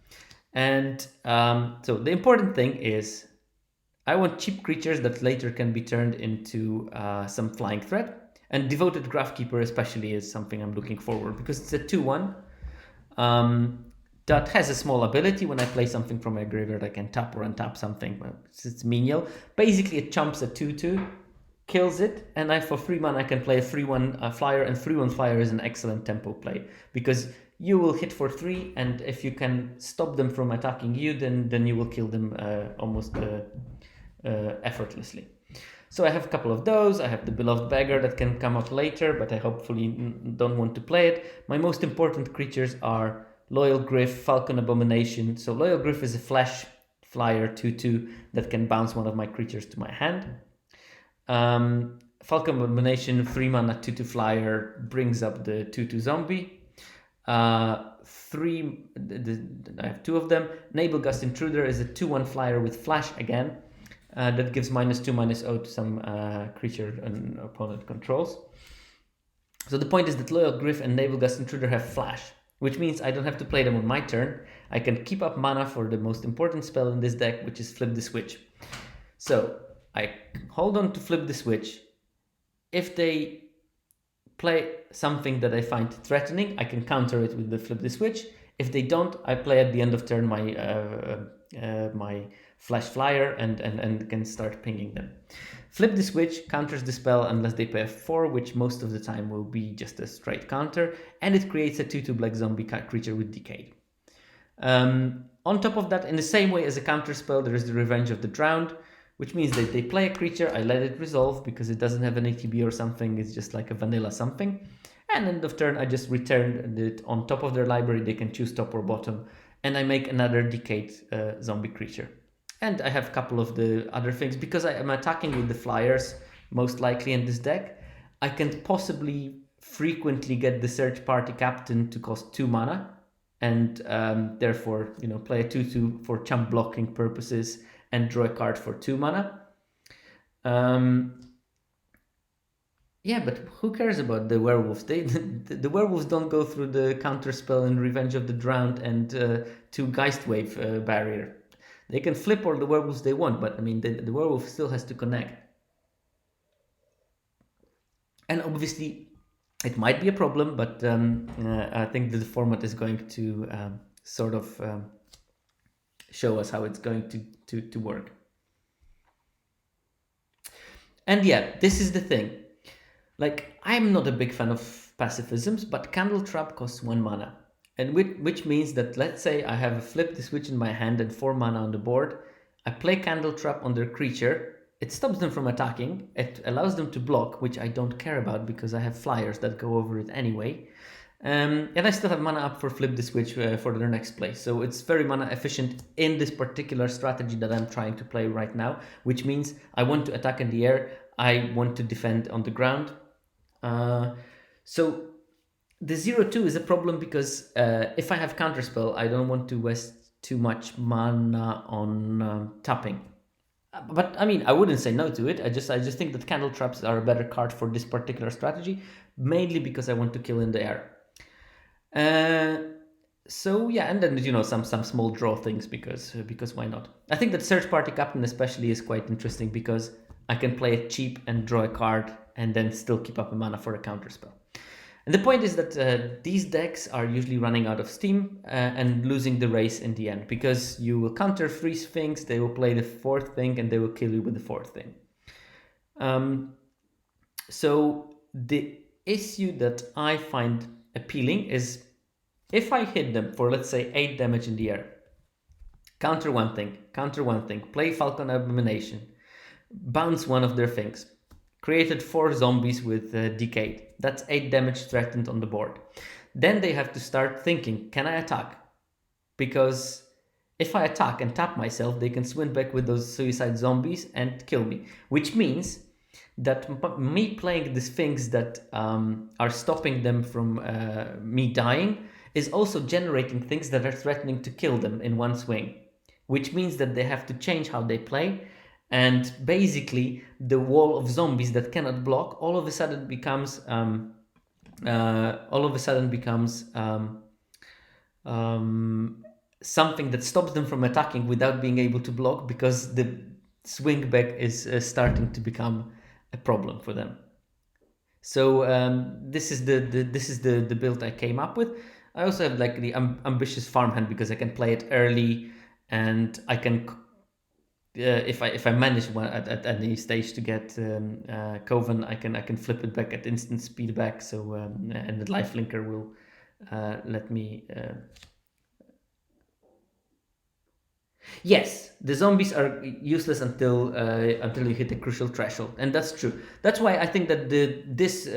And so the important thing is I want cheap creatures that later can be turned into some flying threat. And Devoted Graphkeeper especially is something I'm looking forward, because it's a 2/1 that has a small ability. When I play something from my graveyard, I can tap or untap something. It's menial. Basically, it chumps a 2/2. Kills it, and for 3 mana I can play a 3/1 flyer, and 3/1 flyer is an excellent tempo play because you will hit for 3, and if you can stop them from attacking you, then you will kill them almost effortlessly. So I have a couple of those. I have the Beloved Beggar that can come up later, but I hopefully don't want to play it. My most important creatures are Loyal Gryph, Falcon Abomination. So Loyal Gryph is a flash flyer 2/2 that can bounce one of my creatures to my hand. Falcon Abomination, 3 mana 2/2 flyer, brings up the 2/2 zombie. I have 2 of them. Nabelgast Intruder is a 2/1 flyer with flash again. That gives -2/-0 to some creature an opponent controls. So the point is that Loyal Gryph and Nabelgast Intruder have flash, which means I don't have to play them on my turn. I can keep up mana for the most important spell in this deck, which is Flip the Switch. So I hold on to Flip the Switch. If they play something that I find threatening, I can counter it with the Flip the Switch. If they don't, I play at the end of turn my flash flyer and can start pinging them. Flip the Switch counters the spell unless they pay a 4, which most of the time will be just a straight counter, and it creates a 2/2 black zombie creature with Decay. On top of that, in the same way as a counter spell, there is the Revenge of the Drowned, which means that they play a creature, I let it resolve because it doesn't have an ATB or something, it's just like a vanilla something. And end of turn, I just return it on top of their library, they can choose top or bottom, and I make another decayed zombie creature. And I have a couple of the other things, because I am attacking with the flyers, most likely in this deck, I can possibly frequently get the Search Party Captain to cost 2 mana, and therefore, play a 2/2 for chump blocking purposes, and draw a card for 2 mana. Yeah, but who cares about the werewolves? The werewolves don't go through the counter spell and Revenge of the Drowned and 2 Geistwave barrier. They can flip all the werewolves they want, but I mean the werewolf still has to connect. And obviously it might be a problem, but I think the format is going to sort of show us how it's going to work. And yeah, this is the thing. Like, I'm not a big fan of pacifisms, but Candle Trap costs 1 mana. And which means that, let's say I have a flip the switch in my hand and 4 mana on the board. I play Candle Trap on their creature. It stops them from attacking. It allows them to block, which I don't care about because I have flyers that go over it anyway. And I still have mana up for flip the switch for their next play. So it's very mana efficient in this particular strategy that I'm trying to play right now, which means I want to attack in the air. I want to defend on the ground. So the 0/2 is a problem because if I have counterspell, I don't want to waste too much mana on tapping. But I mean, I wouldn't say no to it. I just think that Candle Traps are a better card for this particular strategy, mainly because I want to kill in the air. So yeah, and then some small draw things because why not? I think that Search Party Captain especially is quite interesting because I can play it cheap and draw a card and then still keep up a mana for a counterspell. And the point is that these decks are usually running out of steam and losing the race in the end because you will counter 3 things, they will play the 4th thing, and they will kill you with the 4th thing. So the issue that I find appealing is if I hit them for, let's say, 8 damage in the air, counter one thing, play Falcon Abomination, bounce one of their things, created 4 zombies with Decayed. That's 8 damage threatened on the board. Then they have to start thinking, can I attack? Because if I attack and tap myself, they can swing back with those suicide zombies and kill me. Which means that me playing these things that are stopping them from me dying is also generating things that are threatening to kill them in one swing. Which means that they have to change how they play. And basically, the wall of zombies that cannot block all of a sudden becomes something that stops them from attacking without being able to block because the swing back is starting to become a problem for them. So this is the build I came up with. I also have like the ambitious farmhand because I can play it early and I can. If I manage one at any stage to get Coven, I can flip it back at instant speed back. So and the lifelinker will let me. Yes, the zombies are useless until you hit a crucial threshold, and that's true. That's why I think that this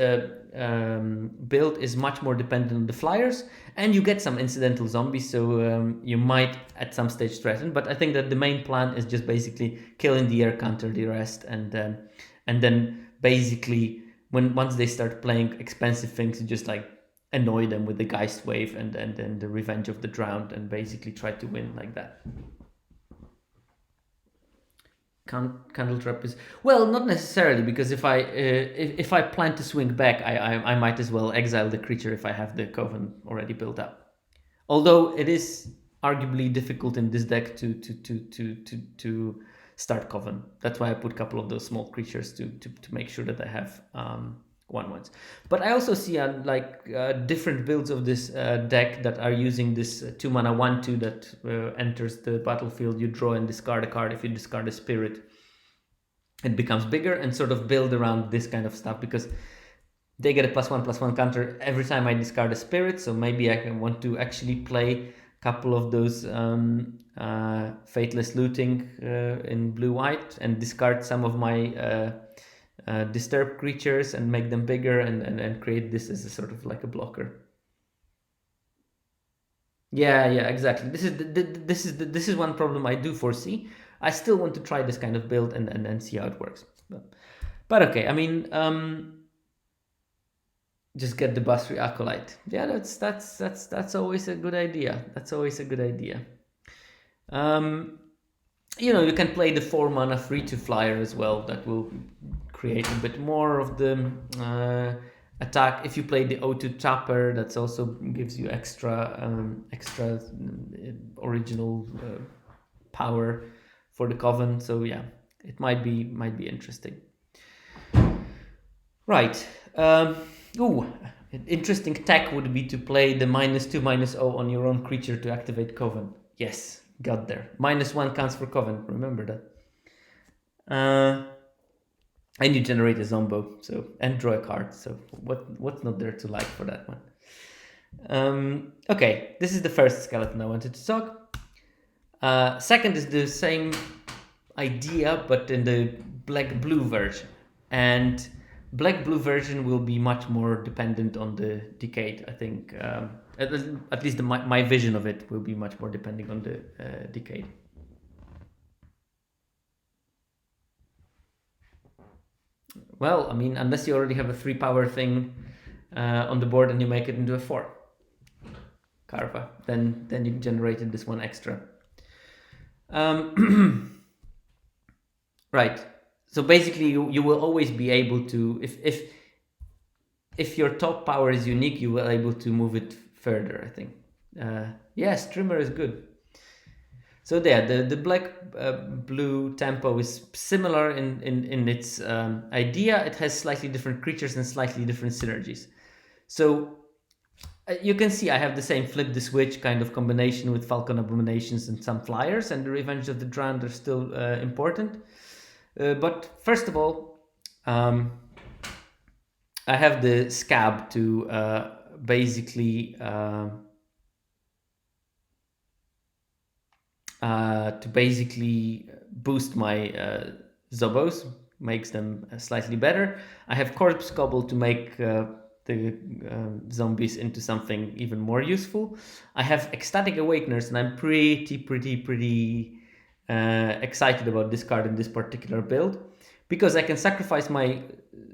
build is much more dependent on the flyers, and you get some incidental zombies, so you might at some stage threaten. But I think that the main plan is just basically kill in the air, counter the rest, and then basically once they start playing expensive things, you just like annoy them with the Geist Wave and then the Revenge of the Drowned, and basically try to win like that. Candle Trap is not necessarily, because if I plan to swing back, I might as well exile the creature if I have the Coven already built up. Although it is arguably difficult in this deck to start Coven. That's why I put a couple of those small creatures to make sure that I have 1/1s. But I also see different builds of this deck that are using this 2 mana 1/2 that enters the battlefield. You draw and discard a card. If you discard a spirit, it becomes bigger, and sort of build around this kind of stuff because they get a +1/+1 counter every time I discard a spirit. So maybe I can want to actually play a couple of those Fateless Looting in blue-white and discard some of my disturb creatures and make them bigger and create this as a sort of like a blocker. Yeah, exactly. This is one problem I do foresee. I still want to try this kind of build and see how it works. But okay, I mean, just get the Basri Acolyte. Yeah, that's always a good idea. That's always a good idea. You can play the 4 mana 3/2 flyer as well. That will create a bit more of the attack. If you play the O2 Chapter, that also gives you extra original power for the Coven. So yeah, it might be interesting. Right. Interesting tech would be to play the -2/-0 on your own creature to activate Coven. Yes, got there. -1 counts for Coven. Remember that. And you generate a Zombo, so and draw a card. So what's not there to like for that one? Okay, this is the first skeleton I wanted to talk. Second is the same idea, but in the black-blue version. And black-blue version will be much more dependent on the Decade, I think. At least my vision of it will be much more depending on the Decade. Well, I mean, unless you already have a 3-power thing on the board and you make it into a 4 Carva, then you generated this one extra. Right. So basically, you will always be able to, if your top power is unique, you will be able to move it further, I think. Yes, Trimmer is good. So there, the black-blue tempo is similar in its idea. It has slightly different creatures and slightly different synergies. So you can see I have the same flip the switch kind of combination with Falcon Abominations and some flyers, and the Revenge of the Drowned are still important. But first of all, I have the Scab to basically boost my Zobos, makes them slightly better. I have Corpse Cobble to make the zombies into something even more useful. I have Ecstatic Awakeners, and I'm pretty excited about this card in this particular build, because I can sacrifice my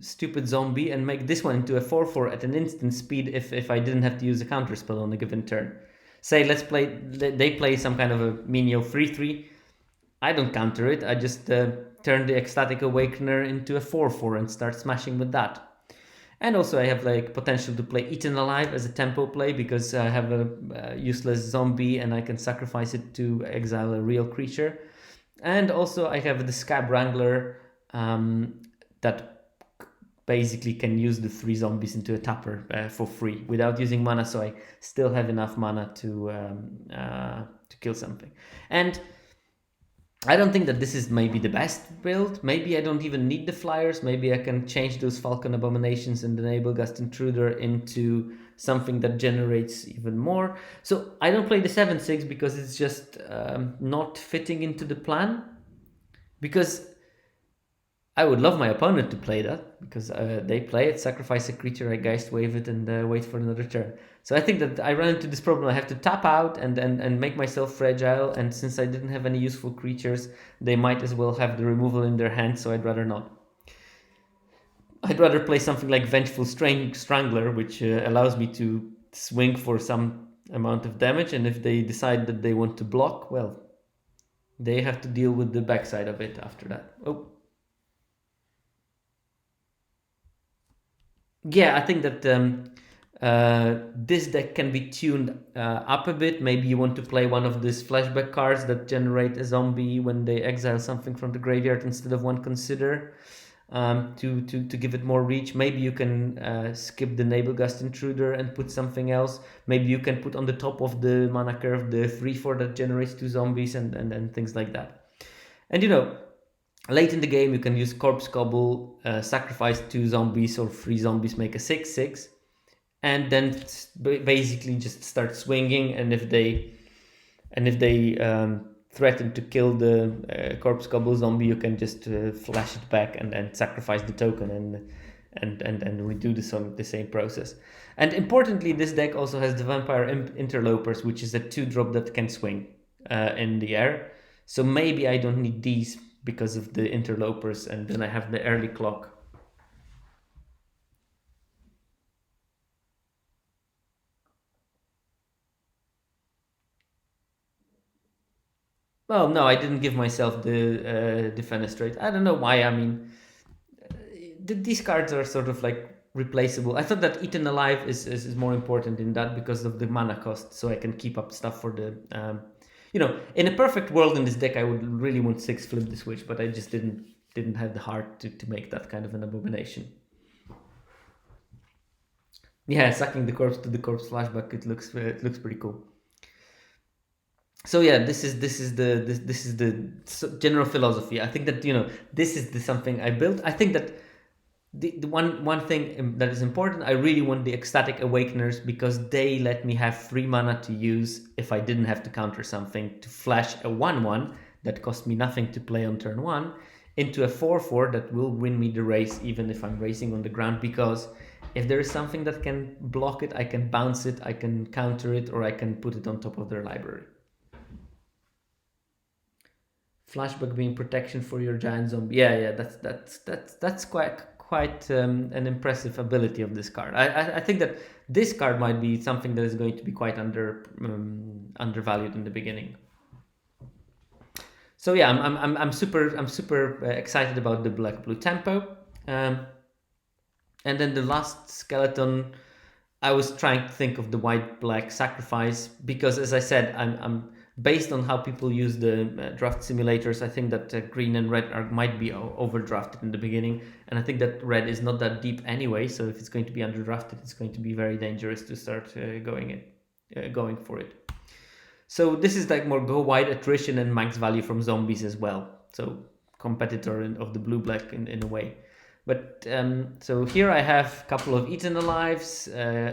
stupid zombie and make this one into a 4/4 at an instant speed if I didn't have to use a counter spell on a given turn. Say they play some kind of a menial 3/3. I don't counter it. I just turn the Ecstatic Awakener into a 4/4 and start smashing with that. And also I have like potential to play Eaten Alive as a tempo play, because I have a useless zombie and I can sacrifice it to exile a real creature. And also I have the Scab Wrangler that basically can use the 3 zombies into a tapper for free without using mana, so I still have enough mana to kill something. And I don't think that this is maybe the best build. Maybe I don't even need the flyers. Maybe I can change those Falcon Abominations and enable Gust Intruder into something that generates even more. So I don't play the 7/6 because it's just not fitting into the plan. Because I would love my opponent to play that, because they play it, sacrifice a creature, I Geist Wave it, and wait for another turn. So I think that I run into this problem. I have to tap out and make myself fragile, and since I didn't have any useful creatures, they might as well have the removal in their hand, so I'd rather not. I'd rather play something like Vengeful Strangler, which allows me to swing for some amount of damage, and if they decide that they want to block, well, they have to deal with the backside of it after that. Oh. Yeah, I think that this deck can be tuned up a bit. Maybe you want to play one of these flashback cards that generate a zombie when they exile something from the graveyard instead of one Consider, to give it more reach. Maybe you can skip the Nabelgast Intruder and put something else. Maybe you can put on the top of the mana curve the 3/4 that generates 2 zombies and things like that. And late in the game, you can use Corpse Cobble, sacrifice 2 zombies or 3 zombies, make a 6/6, and then basically just start swinging. And if they threaten to kill the Corpse Cobble zombie, you can just flash it back and then sacrifice the token and redo the same process. And importantly, this deck also has the Vampire Interlopers, which is a 2-drop that can swing in the air. So maybe I don't need these because of the Interlopers, and then I have the early clock. Well, no, I didn't give myself the Defenestrate. I don't know why. I mean, these cards are sort of like replaceable. I thought that Eaten Alive is more important in that because of the mana cost, so I can keep up stuff for the... in a perfect world in this deck, I would really want 6 Flip the Switch, but I just didn't have the heart to make that kind of an abomination. Yeah, sucking the corpse to the corpse flashback, it looks pretty cool. So yeah, this is the general philosophy. I think that this is the something I built. I think that the one thing that is important, I really want the ecstatic awakeners because they let me have 3 mana to use if I didn't have to counter something, to flash a 1/1 that cost me nothing to play on turn 1 into a 4/4 that will win me the race even if I'm racing on the ground, because if there is something that can block it, I can bounce it, I can counter it, or I can put it on top of their library. Flashback being protection for your giant zombie. Yeah, that's quite an impressive ability of this card. I think that this card might be something that is going to be quite undervalued in the beginning. So yeah, I'm super excited about the black blue tempo. And then the last skeleton, I was trying to think of the white black sacrifice because, as I said, I'm based on how people use the draft simulators. I think that green and red might be overdrafted in the beginning, and I think that red is not that deep anyway. So if it's going to be underdrafted, it's going to be very dangerous to start going for it. So this is like more go wide attrition and max value from zombies as well. So competitor of the blue black in a way. But so here I have a couple of Eaten Alives,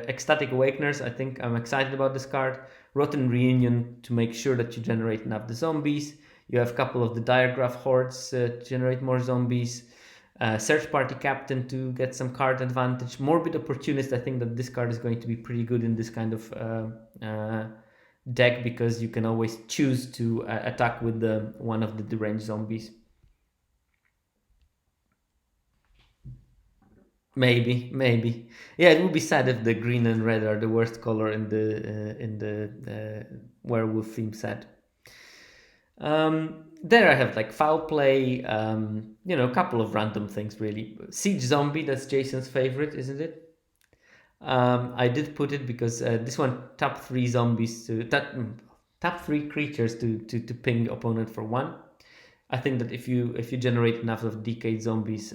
Ecstatic Awakeners. I think I'm excited about this card. Rotten Reunion to make sure that you generate enough the zombies. You have a couple of the Diagraph Hordes to generate more zombies. Search Party Captain to get some card advantage. Morbid Opportunist, I think that this card is going to be pretty good in this kind of deck because you can always choose to attack with one of the deranged zombies. Maybe. Yeah, it would be sad if the green and red are the worst color in the werewolf theme set. There I have like foul play, a couple of random things really. Siege zombie, that's Jason's favorite, isn't it? I did put it because this one tap 3 zombies to tap 3 creatures to ping opponent for 1. I think that if you generate enough of decayed zombies,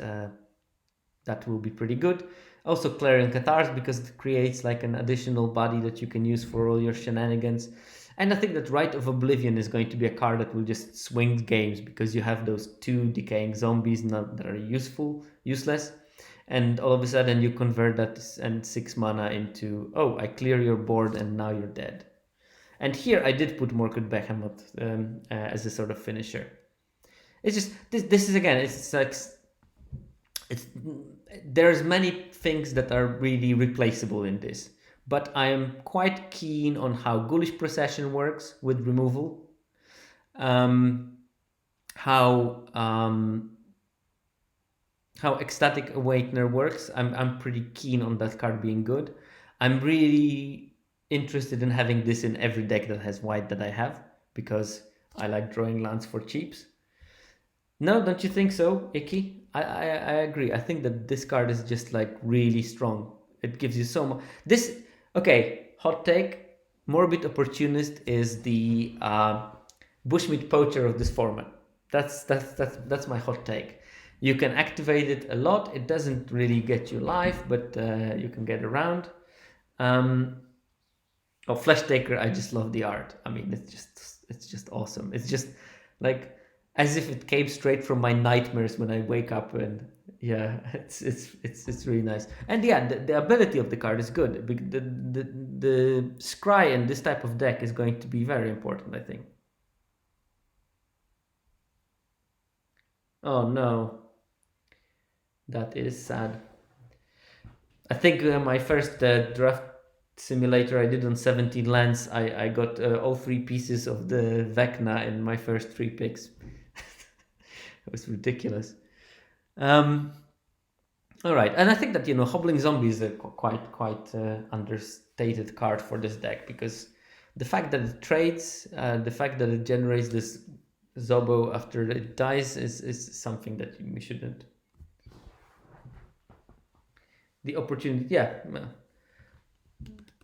that will be pretty good. Also Clarion Cathars because it creates like an additional body that you can use for all your shenanigans. And I think that Rite of Oblivion is going to be a card that will just swing games because you have those 2 decaying zombies that are useless. And all of a sudden you convert that and 6 mana into, oh, I clear your board and now you're dead. And here I did put Morkut Behemoth as a sort of finisher. It's just, this is again, it's like, there's many things that are really replaceable in this, but I am quite keen on how Ghoulish Procession works with removal, how Ecstatic Awakener works. I'm pretty keen on that card being good. I'm really interested in having this in every deck that has white that I have because I like drawing lands for cheaps. No, don't you think so, Icky? I agree. I think that this card is just like really strong. It gives you so much. Okay, hot take. Morbid Opportunist is the Bushmeat Poacher of this format. That's my hot take. You can activate it a lot. It doesn't really get you life, but you can get around. Flesh Taker, I just love the art. I mean, it's just awesome. It's just like as if it came straight from my nightmares when I wake up, and yeah, it's really nice. And yeah, the ability of the card is good. The scry in this type of deck is going to be very important, I think. Oh no, that is sad. I think my first draft simulator I did on 17 lands, I got all 3 pieces of the Vecna in my first 3 picks. It was ridiculous. All right, and I think that Hobbling Zombie is a quite understated card for this deck because the fact that it trades, the fact that it generates this Zobo after it dies is something that we shouldn't. The opportunity, yeah,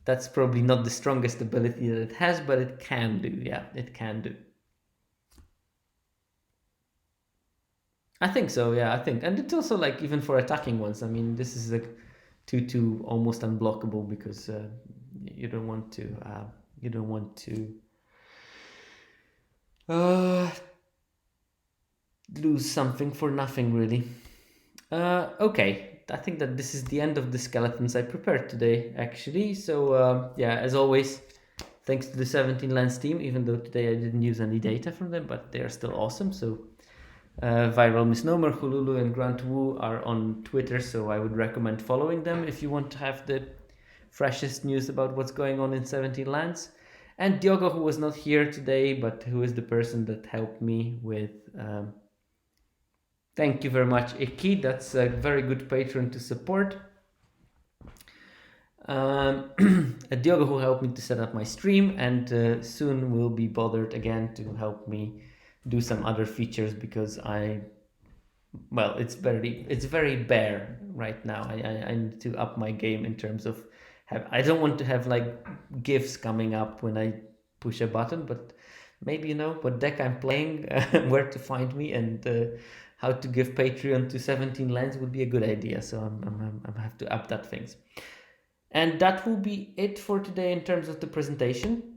that's probably not the strongest ability that it has, but it can do. Yeah, it can do. I think so. Yeah, I think, and it's also like even for attacking ones. I mean, this is like 2/2 almost unblockable because you don't want to Uh, lose something for nothing, really. Okay, I think that this is the end of the skeletons I prepared today, actually. So, yeah, as always, thanks to the 17 Lands team, even though today I didn't use any data from them, but they are still awesome. So, Viral Misnomer, Hululu, and Grant Wu are on Twitter, so I would recommend following them if you want to have the freshest news about what's going on in 17 Lands. And Diogo, who was not here today, but who is the person that helped me with. Thank you very much, Iki. That's a very good patron to support. Diogo, who helped me to set up my stream, and soon will be bothered again to help me do some other features because it's very bare right now. I need to up my game in terms of I don't want to have like gifs coming up when I push a button, but maybe you know what deck I'm playing, where to find me, and how to give Patreon to 17 lands would be a good idea. So I have to up that things. And that will be it for today in terms of the presentation.